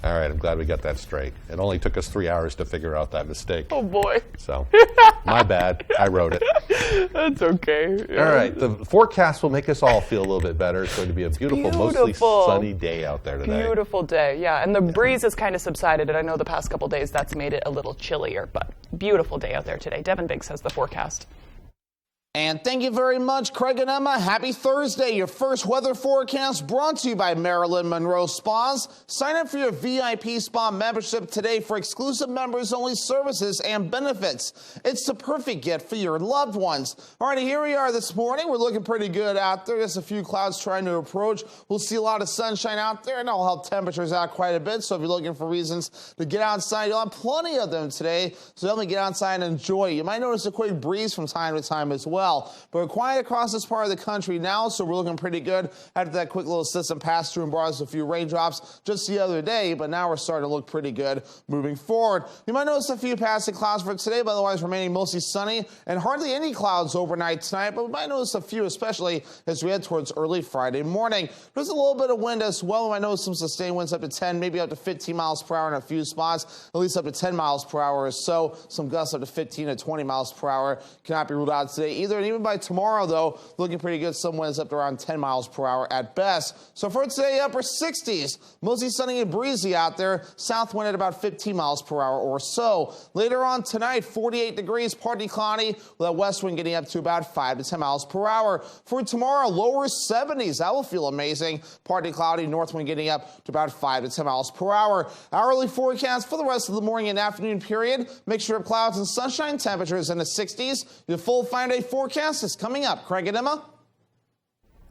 All right, I'm glad we got that straight. It only took us 3 hours to figure out that mistake. Oh, boy. So, my bad. I wrote it. That's okay. Yeah. All right, the forecast will make us all feel a little bit better. It's going to be a beautiful, mostly sunny day out there today. Beautiful day, yeah. And the breeze has kind of subsided, and I know the past couple days that's made it a little chillier, but beautiful day out there today. Devin Biggs has the forecast. And thank you very much, Craig and Emma. Happy Thursday. Your first weather forecast brought to you by Marilyn Monroe Spas. Sign up for your VIP spa membership today for exclusive members-only services and benefits. It's the perfect gift for your loved ones. All right, here we are this morning. We're looking pretty good out there. Just a few clouds trying to approach. We'll see a lot of sunshine out there, and that'll help temperatures out quite a bit. So if you're looking for reasons to get outside, you'll have plenty of them today. So definitely get outside and enjoy. You might notice a quick breeze from time to time as well. But we're quiet across this part of the country now, so we're looking pretty good after that quick little system passed through and brought us a few raindrops just the other day, but now we're starting to look pretty good moving forward. You might notice a few passing clouds for today, but otherwise remaining mostly sunny and hardly any clouds overnight tonight, but we might notice a few, especially as we head towards early Friday morning. There's a little bit of wind as well. We might notice some sustained winds up to 10, maybe up to 15 miles per hour in a few spots, at least up to 10 miles per hour or so. Some gusts up to 15 to 20 miles per hour cannot be ruled out today either. And even by tomorrow, though, looking pretty good. Some winds up to around 10 miles per hour at best. So for today, upper 60s, mostly sunny and breezy out there. South wind at about 15 miles per hour or so. Later on tonight, 48 degrees, partly cloudy, with that west wind getting up to about 5 to 10 miles per hour. For tomorrow, lower 70s. That will feel amazing. Partly cloudy, north wind getting up to about 5 to 10 miles per hour. Hourly forecast for the rest of the morning and afternoon period. Mixture of clouds and sunshine, temperatures in the 60s. Your full 5-day forecast is coming up. Craig and Emma?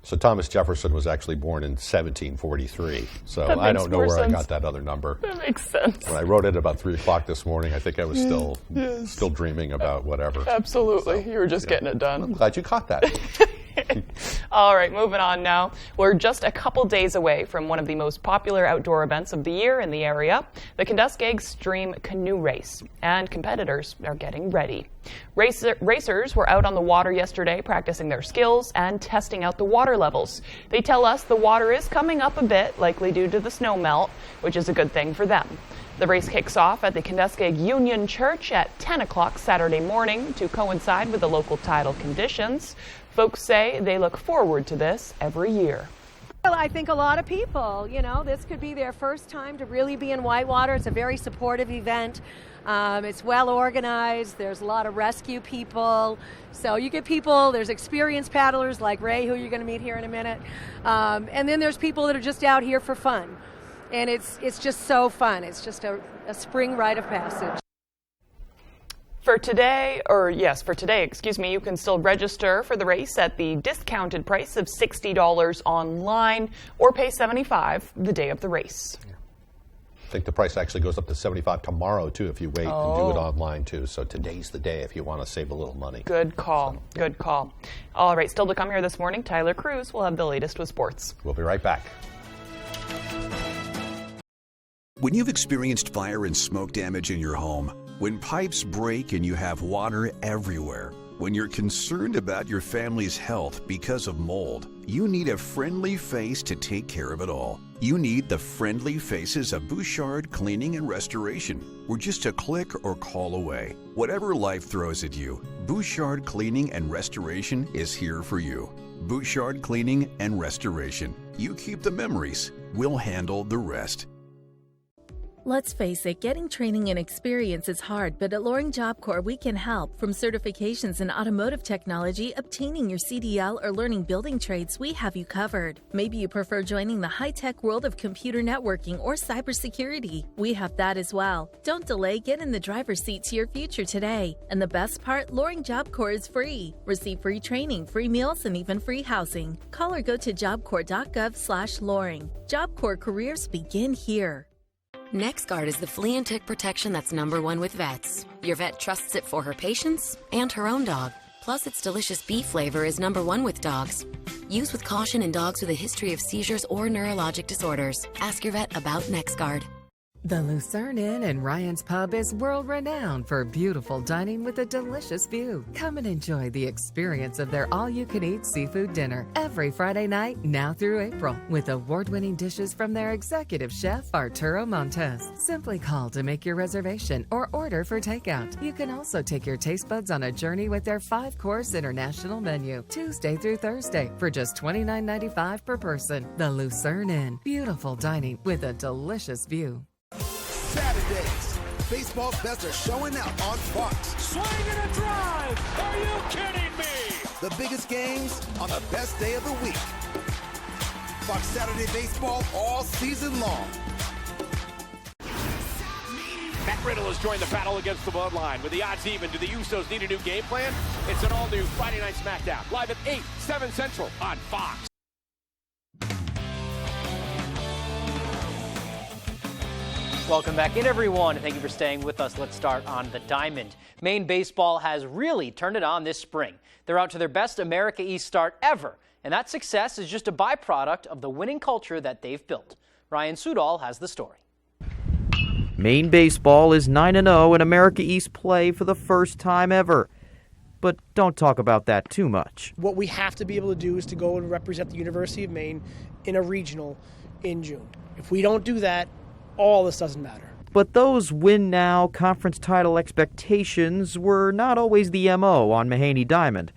So Thomas Jefferson was actually born in 1743. So I don't know where I got that other number. That makes sense. When I wrote it about 3 o'clock this morning, I think I was still dreaming about whatever. Absolutely. So, you were just getting it done. I'm glad you caught that. All right, moving on now. We're just a couple days away from one of the most popular outdoor events of the year in the area, the Kenduskeag Extreme Canoe Race, and competitors are getting ready. Racers were out on the water yesterday practicing their skills and testing out the water levels. They tell us the water is coming up a bit, likely due to the snow melt, which is a good thing for them. The race kicks off at the Kenduskeag Union Church at 10 o'clock Saturday morning to coincide with the local tidal conditions. Folks say they look forward to this every year. Well, I think a lot of people, this could be their first time to really be in Whitewater. It's a very supportive event. It's well organized. There's a lot of rescue people. So you get people, there's experienced paddlers like Ray, who you're going to meet here in a minute. And then there's people that are just out here for fun. And it's just so fun. It's just a spring rite of passage. For today, you can still register for the race at the discounted price of $60 online or pay $75 the day of the race. I think the price actually goes up to $75 tomorrow, too, if you wait and do it online, too. So today's the day if you want to save a little money. Good call. Good call. All right, still to come here this morning, Tyler Cruz will have the latest with sports. We'll be right back. When you've experienced fire and smoke damage in your home, when pipes break and you have water everywhere, when you're concerned about your family's health because of mold, you need a friendly face to take care of it all. You need the friendly faces of Bouchard Cleaning and Restoration. We're just a click or call away. Whatever life throws at you, Bouchard Cleaning and Restoration is here for you. Bouchard Cleaning and Restoration. You keep the memories. We'll handle the rest. Let's face it, getting training and experience is hard, but at Loring Job Corps we can help. From certifications in automotive technology, obtaining your CDL, or learning building trades, we have you covered. Maybe you prefer joining the high-tech world of computer networking or cybersecurity. We have that as well. Don't delay, get in the driver's seat to your future today. And the best part, Loring Job Corps is free. Receive free training, free meals, and even free housing. Call or go to jobcorps.gov/Loring. Job Corps careers begin here. NexGard is the flea and tick protection that's #1 with vets. Your vet trusts it for her patients and her own dog. Plus, its delicious beef flavor is #1 with dogs. Use with caution in dogs with a history of seizures or neurologic disorders. Ask your vet about NexGard. The Lucerne Inn and Ryan's Pub is world-renowned for beautiful dining with a delicious view. Come and enjoy the experience of their all-you-can-eat seafood dinner every Friday night, now through April, with award-winning dishes from their executive chef, Arturo Montes. Simply call to make your reservation or order for takeout. You can also take your taste buds on a journey with their 5-course international menu, Tuesday through Thursday, for just $29.95 per person. The Lucerne Inn, beautiful dining with a delicious view. Saturdays, baseball's best are showing out on Fox. Swing and a drive! Are you kidding me? The biggest games on the best day of the week. Fox Saturday Baseball all season long. Matt Riddle has joined the battle against the bloodline. With the odds even, do the Usos need a new game plan? It's an all-new Friday Night SmackDown, live at 8, 7 Central on Fox. Welcome back in, everyone. Thank you for staying with us. Let's start on the diamond. Maine baseball has really turned it on this spring. They're out to their best America East start ever, and that success is just a byproduct of the winning culture that they've built. Ryan Sudol has the story. Maine baseball is 9-0 in America East play for the first time ever. But don't talk about that too much. What we have to be able to do is to go and represent the University of Maine in a regional in June. If we don't do that, all this doesn't matter. But those win-now conference title expectations were not always the M.O. on Mahaney Diamond.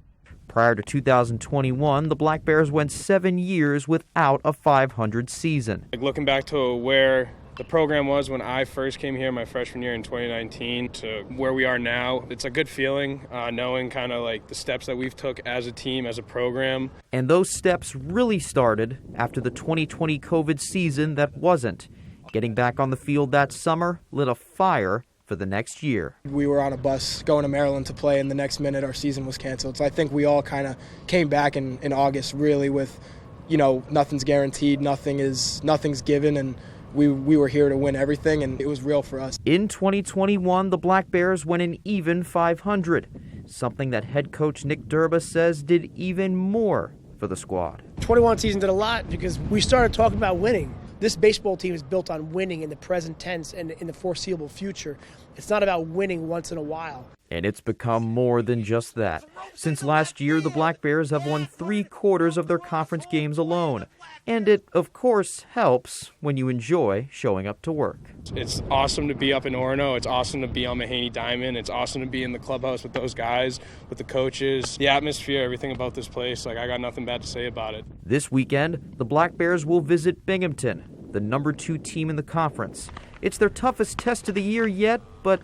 Prior to 2021, the Black Bears went 7 years without a .500 season. Looking back to where the program was when I first came here my freshman year in 2019 to where we are now, it's a good feeling knowing kind of like the steps that we've took as a team, as a program. And those steps really started after the 2020 COVID season that wasn't. Getting back on the field that summer lit a fire for the next year. We were on a bus going to Maryland to play, and the next minute our season was canceled. So I think we all kind of came back in August really with, nothing's guaranteed, nothing's given, and we were here to win everything, and it was real for us. In 2021, the Black Bears went an even .500, something that head coach Nick Durba says did even more for the squad. 21 season did a lot because we started talking about winning. This baseball team is built on winning in the present tense and in the foreseeable future. It's not about winning once in a while. And it's become more than just that. Since last year, the Black Bears have won 3/4 of their conference games alone. And it, of course, helps when you enjoy showing up to work. It's awesome to be up in Orono. It's awesome to be on Mahaney Diamond. It's awesome to be in the clubhouse with those guys, with the coaches, the atmosphere, everything about this place. Like, I got nothing bad to say about it. This weekend, the Black Bears will visit Binghamton, the #2 team in the conference. It's their toughest test of the year yet, but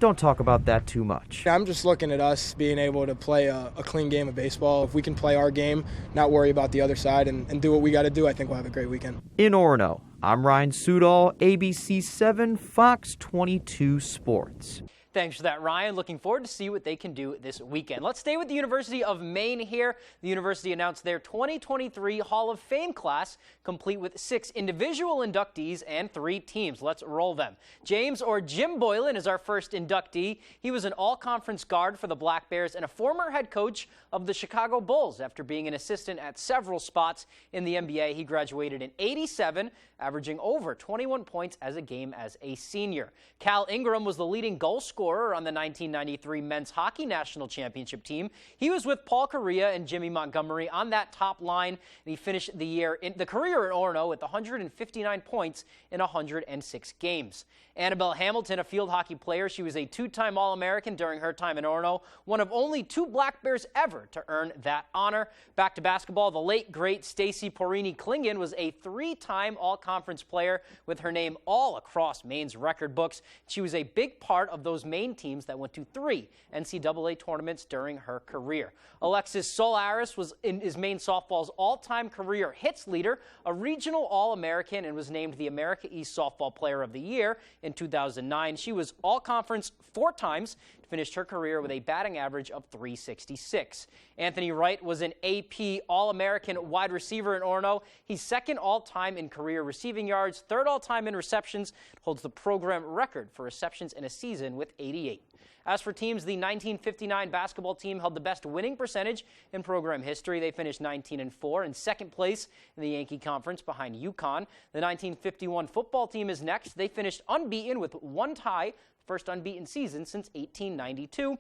don't talk about that too much. I'm just looking at us being able to play a clean game of baseball. If we can play our game, not worry about the other side, and do what we got to do, I think we'll have a great weekend. In Orono, I'm Ryan Sudol, ABC 7, Fox 22 Sports. Thanks for that, Ryan. Looking forward to see what they can do this weekend. Let's stay with the University of Maine here. The university announced their 2023 Hall of Fame class, complete with 6 individual inductees and 3 teams. Let's roll them. James, or Jim Boylan, is our first inductee. He was an all-conference guard for the Black Bears and a former head coach of the Chicago Bulls. After being an assistant at several spots in the NBA, he graduated in '87, averaging over 21 points as a game as a senior. Cal Ingram was the leading goal scorer on the 1993 Men's Hockey National Championship team. He was with Paul Correa and Jimmy Montgomery on that top line, and he finished the career in Orono with 159 points in 106 games. Annabelle Hamilton, a field hockey player, she was a 2-time All-American during her time in Orono, one of only 2 Black Bears ever to earn that honor. Back to basketball, the late, great Stacy Porini-Klingon was a 3-time All-Conference player with her name all across Maine's record books. She was a big part of those Maine teams that went to 3 NCAA tournaments during her career. Alexis Solaris was Maine softball's all-time career hits leader, a regional All-American, and was named the America East Softball Player of the Year in 2009. She was All-Conference 4 times, finished her career with a batting average of .366. Anthony Wright was an AP All-American wide receiver in Orono. He's 2nd all-time in career receiving yards, 3rd all-time in receptions, holds the program record for receptions in a season with 88. As for teams, the 1959 basketball team held the best winning percentage in program history. They finished 19-4 in 2nd place in the Yankee Conference behind UConn. The 1951 football team is next. They finished unbeaten with 1 tie, first unbeaten season since 1892.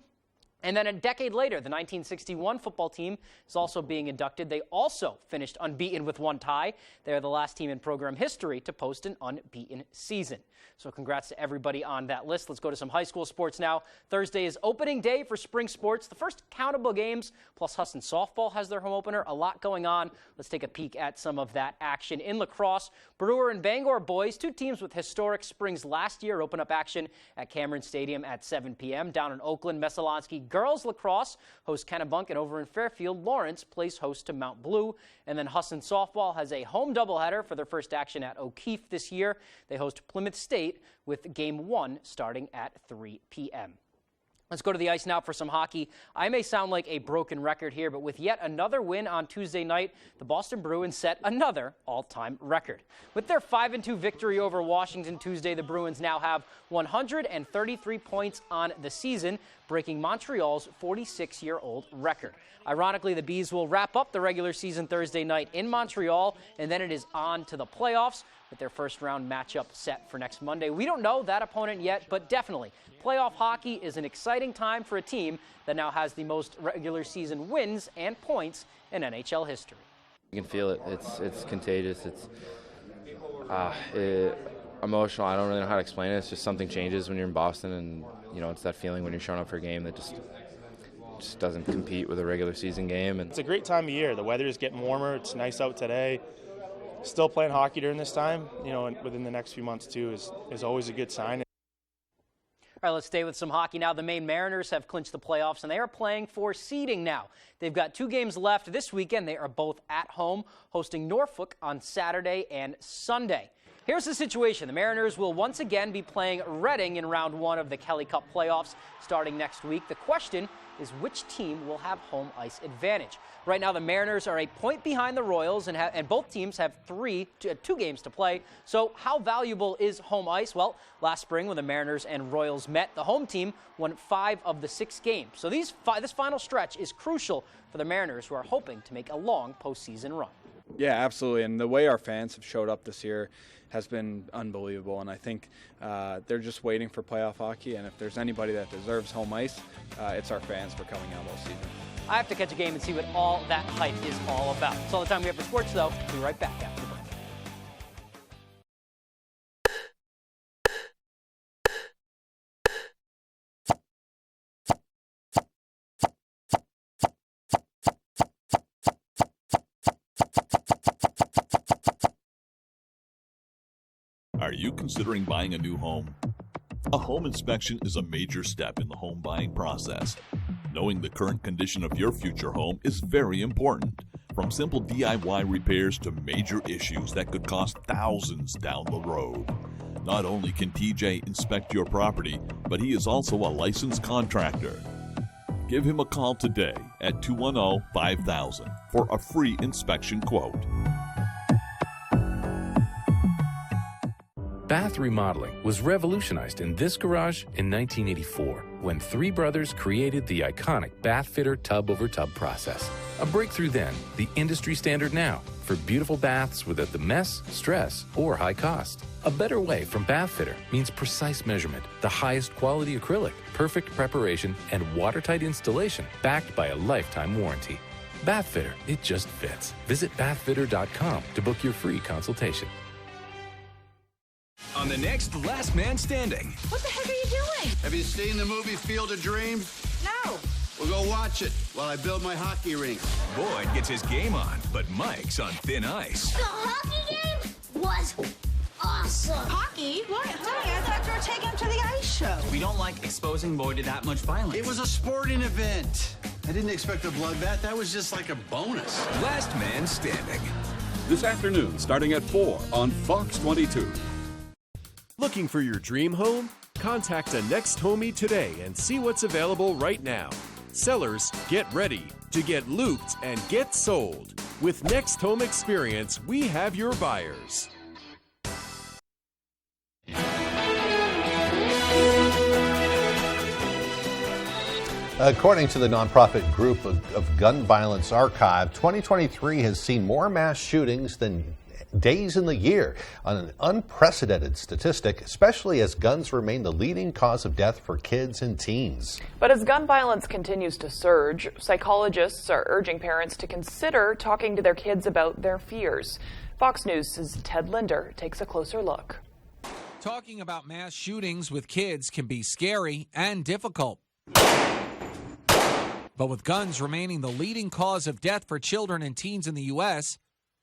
And then a decade later, the 1961 football team is also being inducted. They also finished unbeaten with 1 tie. They are the last team in program history to post an unbeaten season. So congrats to everybody on that list. Let's go to some high school sports now. Thursday is opening day for spring sports. The first countable games, plus Husson softball has their home opener. A lot going on. Let's take a peek at some of that action. In lacrosse, Brewer and Bangor boys, 2 teams with historic springs last year, open up action at Cameron Stadium at 7 p.m. Down in Oakland, Messalonski girls lacrosse hosts Kennebunk, and over in Fairfield, Lawrence plays host to Mount Blue. And then Husson softball has a home doubleheader for their first action at O'Keefe this year. They host Plymouth State with Game 1 starting at 3 p.m. Let's go to the ice now for some hockey. I may sound like a broken record here, but with yet another win on Tuesday night, the Boston Bruins set another all-time record. With their 5-2 victory over Washington Tuesday, the Bruins now have 133 points on the season, breaking Montreal's 46-year-old record. Ironically, the Bees will wrap up the regular season Thursday night in Montreal, and then it is on to the playoffs with their first-round matchup set for next Monday. We don't know that opponent yet, but definitely playoff hockey is an exciting time for a team that now has the most regular season wins and points in NHL history. You can feel it. It's contagious. It's emotional. I don't really know how to explain it. It's just something changes when you're in Boston, and it's that feeling when you're showing up for a game that just doesn't compete with a regular season game. And it's a great time of year. The weather is getting warmer. It's nice out today. Still playing hockey during this time, and within the next few months too, is always a good sign. All right, let's stay with some hockey now. The Maine Mariners have clinched the playoffs, and they are playing for seeding now. They've got 2 games left this weekend. They are both at home, hosting Norfolk on Saturday and Sunday. Here's the situation. The Mariners will once again be playing Reading in round 1 of the Kelly Cup playoffs starting next week. The question is which team will have home ice advantage. Right now, the Mariners are a point behind the Royals, and both teams have 2 games to play. So how valuable is home ice? Well, last spring when the Mariners and Royals met, the home team won 5 of the 6 games. So this final stretch is crucial for the Mariners, who are hoping to make a long postseason run. Yeah, absolutely. And the way our fans have showed up this year has been unbelievable. And I think they're just waiting for playoff hockey. And if there's anybody that deserves home ice, it's our fans for coming out all season. I have to catch a game and see what all that hype is all about. That's all the time we have for sports, though. We'll be right back after the break. Are you considering buying a new home? A home inspection is a major step in the home buying process. Knowing the current condition of your future home is very important. From simple DIY repairs to major issues that could cost thousands down the road. Not only can TJ inspect your property, but he is also a licensed contractor. Give him a call today at 210-5000 for a free inspection quote. Bath remodeling was revolutionized in this garage in 1984 when three brothers created the iconic bath fitter tub-over-tub process. A breakthrough then, the industry standard now for beautiful baths without the mess, stress, or high cost. A better way from bath fitter means precise measurement, the highest quality acrylic, perfect preparation, and watertight installation backed by a lifetime warranty. Bath fitter, it just fits. Visit bathfitter.com to book your free consultation. On the next Last Man Standing. What the heck are you doing? Have you seen the movie Field of Dreams? No. We'll go watch it while I build my hockey rink. Boyd gets his game on, but Mike's on thin ice. The hockey game was awesome. Hockey? What? Honey, I thought you were taking him to the ice show. We don't like exposing Boyd to that much violence. It was a sporting event. I didn't expect a bloodbath. That was just like a bonus. Last Man Standing. This afternoon, starting at 4 on Fox 22. Looking for your dream home? Contact a Next Homie today and see what's available right now. Sellers, get ready to get looped and get sold. With Next Home Experience, we have your buyers. According to the nonprofit group of Gun Violence Archive, 2023 has seen more mass shootings than days in the year, on an unprecedented statistic, especially as guns remain the leading cause of death for kids and teens. But as gun violence continues to surge, psychologists are urging parents to consider talking to their kids about their fears. Fox News' Ted Linder takes a closer look. Talking about mass shootings with kids can be scary and difficult. But with guns remaining the leading cause of death for children and teens in the U.S.,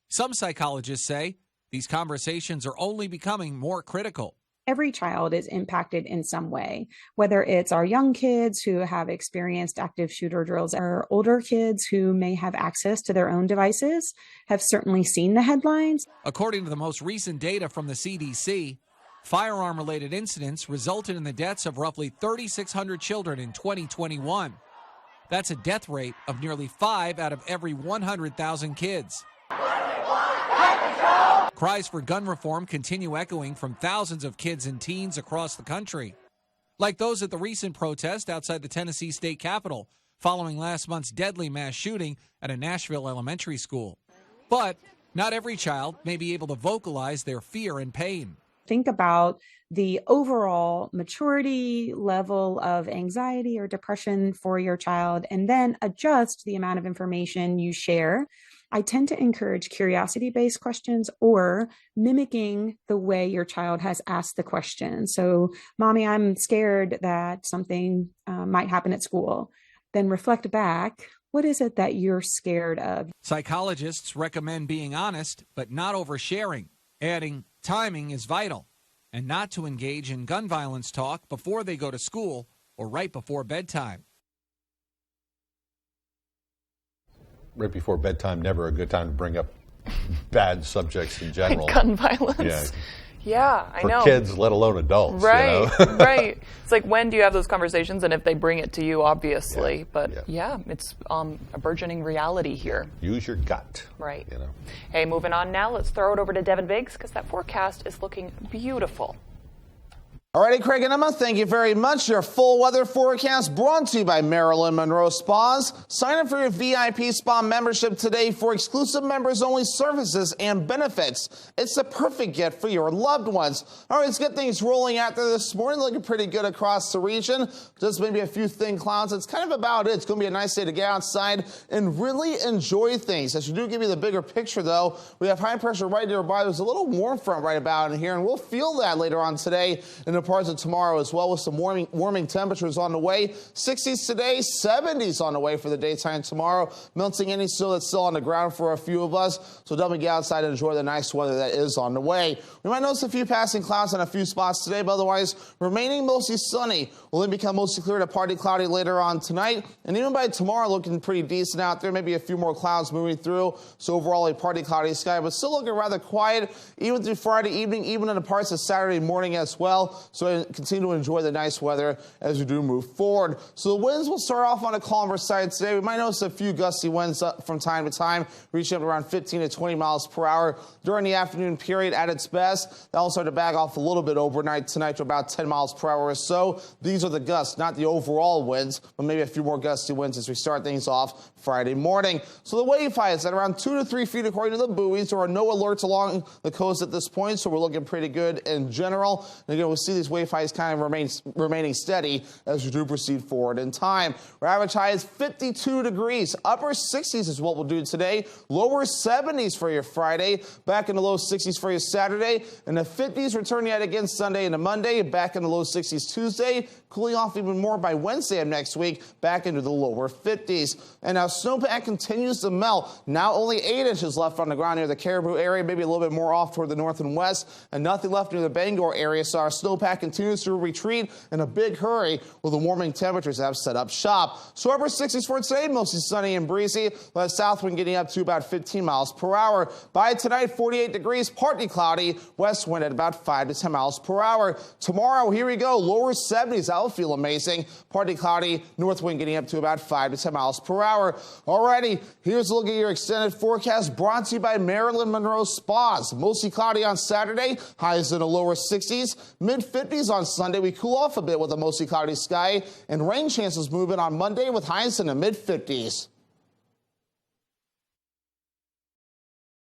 some psychologists say these conversations are only becoming more critical. Every child is impacted in some way, whether it's our young kids who have experienced active shooter drills or older kids who may have access to their own devices, have certainly seen the headlines. According to the most recent data from the CDC, firearm-related incidents resulted in the deaths of roughly 3,600 children in 2021. That's a death rate of nearly 5 out of every 100,000 kids. Cries for gun reform continue echoing from thousands of kids and teens across the country, like those at the recent protest outside the Tennessee state capitol following last month's deadly mass shooting at a Nashville elementary school. But not every child may be able to vocalize their fear and pain. Think about the overall maturity level of anxiety or depression for your child, and then adjust the amount of information you share. I tend to encourage curiosity-based questions or mimicking the way your child has asked the question. So, Mommy, I'm scared that something might happen at school. Then reflect back. What is it that you're scared of? Psychologists recommend being honest, but not oversharing, adding timing is vital, and not to engage in gun violence talk before they go to school or right before bedtime. Right before bedtime, never a good time to bring up bad subjects in general. Like gun violence. Yeah, I know. For kids, let alone adults. Right, you know? Right. It's like, when do you have those conversations? And if they bring it to you, obviously. Yeah. But it's a burgeoning reality here. Use your gut. Right. You know. Hey, moving on now. Let's throw it over to Devin Biggs because that forecast is looking beautiful. Alrighty, Craig and Emma, thank you very much. Your full weather forecast brought to you by Marilyn Monroe Spas. Sign up for your VIP spa membership today for exclusive members-only services and benefits. It's the perfect gift for your loved ones. All right, let's get things rolling out there this morning. Looking pretty good across the region. Just maybe a few thin clouds. It's kind of about it. It's going to be a nice day to get outside and really enjoy things. As you do give you the bigger picture, though, we have high pressure right nearby. There's a little warm front right about in here, and we'll feel that later on today in the parts of tomorrow as well, with some warming temperatures on the way. 60s today, 70s on the way for the daytime tomorrow. Melting any snow that's still on the ground for a few of us. So definitely get outside and enjoy the nice weather that is on the way. We might notice a few passing clouds in a few spots today, but otherwise remaining mostly sunny. Will then become mostly clear to partly cloudy later on tonight. And even by tomorrow, looking pretty decent out there. Maybe a few more clouds moving through. So overall, a partly cloudy sky, but still looking rather quiet even through Friday evening, even in the parts of Saturday morning as well. So continue to enjoy the nice weather as we do move forward. So the winds will start off on a calmer side today. We might notice a few gusty winds from time to time, reaching up around 15 to 20 miles per hour during the afternoon period at its best. That'll start to back off a little bit overnight tonight to about 10 miles per hour or so. These are the gusts, not the overall winds, but maybe a few more gusty winds as we start things off Friday morning. So the wave height is at around 2 to 3 feet according to the buoys. There are no alerts along the coast at this point, so we're looking pretty good in general. And again, we'll see these wave heights kind of remaining steady as we do proceed forward in time. Our average high is 52 degrees. Upper 60s is what we'll do today. Lower 70s for your Friday. Back in the low 60s for your Saturday. And the 50s return yet again Sunday into Monday. Back in the low 60s Tuesday. Cooling off even more by Wednesday of next week. Back into the lower 50s. And now snowpack continues to melt. Now only 8 inches left on the ground near the Caribou area. Maybe a little bit more off toward the north and west. And nothing left near the Bangor area. So our snowpack continues to retreat in a big hurry with the warming temperatures that have set up shop. So upper 60s for today, mostly sunny and breezy. The south wind getting up to about 15 miles per hour. By tonight, 48 degrees, partly cloudy. West wind at about 5 to 10 miles per hour. Tomorrow, here we go, lower 70s. That'll feel amazing. Partly cloudy, north wind getting up to about 5 to 10 miles per hour. Alrighty, here's a look at your extended forecast brought to you by Marilyn Monroe Spas. Mostly cloudy on Saturday, highs in the lower 60s. Mid-50s on Sunday. We cool off a bit with a mostly cloudy sky, and rain chances move in on Monday with highs in the mid-50s.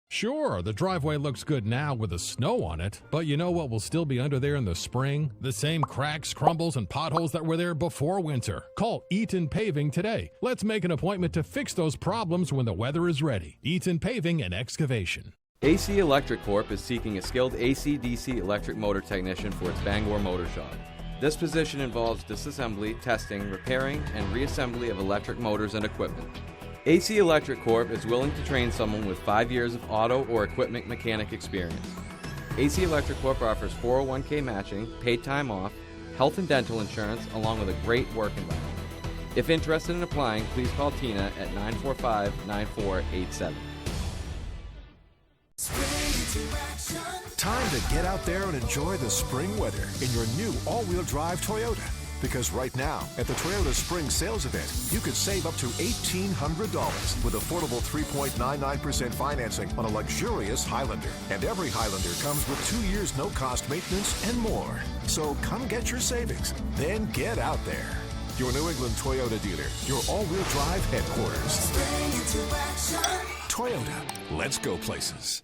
Sure, the driveway looks good now with the snow on it, but you know what will still be under there in the spring? The same cracks, crumbles, and potholes that were there before winter. Call Eaton Paving today. Let's make an appointment to fix those problems when the weather is ready. Eaton Paving and Excavation. AC Electric Corp is seeking a skilled AC/DC electric motor technician for its Bangor motor shop. This position involves disassembly, testing, repairing, and reassembly of electric motors and equipment. AC Electric Corp is willing to train someone with 5 years of auto or equipment mechanic experience. AC Electric Corp offers 401k matching, paid time off, health and dental insurance, along with a great work environment. If interested in applying, please call Tina at 945-9487. Time to get out there and enjoy the spring weather in your new all-wheel drive Toyota. Because right now, at the Toyota Spring Sales Event, you could save up to $1,800 with affordable 3.99% financing on a luxurious Highlander. And every Highlander comes with 2 years no-cost maintenance and more. So come get your savings, then get out there. Your New England Toyota dealer, your all-wheel drive headquarters. Spring into action. Toyota, let's go places.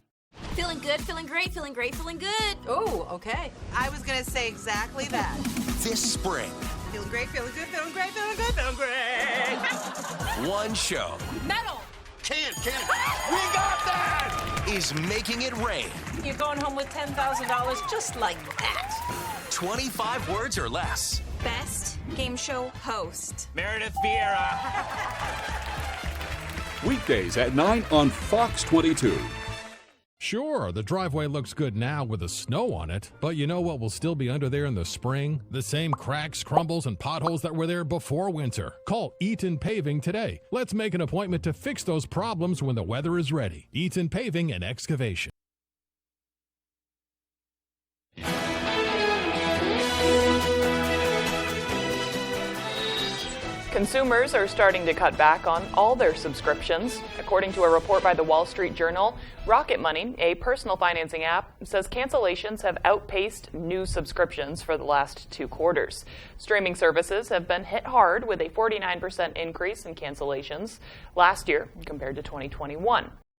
Feeling good, feeling great, feeling great, feeling good. Oh, okay. I was going to say exactly that. This spring. Feeling great, feeling good, feeling great, feeling good, feeling great. One show. Metal. Can't. We got that! Is making it rain. You're going home with $10,000 just like that. 25 words or less. Best game show host. Meredith Vieira. Weekdays at 9 on Fox 22. Sure, the driveway looks good now with the snow on it, but you know what will still be under there in the spring? The same cracks, crumbles, and potholes that were there before winter. Call Eaton Paving today. Let's make an appointment to fix those problems when the weather is ready. Eaton Paving and Excavation. Consumers are starting to cut back on all their subscriptions. According to a report by the Wall Street Journal, Rocket Money, a personal financing app, says cancellations have outpaced new subscriptions for the last 2 quarters. Streaming services have been hit hard with a 49% increase in cancellations last year compared to 2021.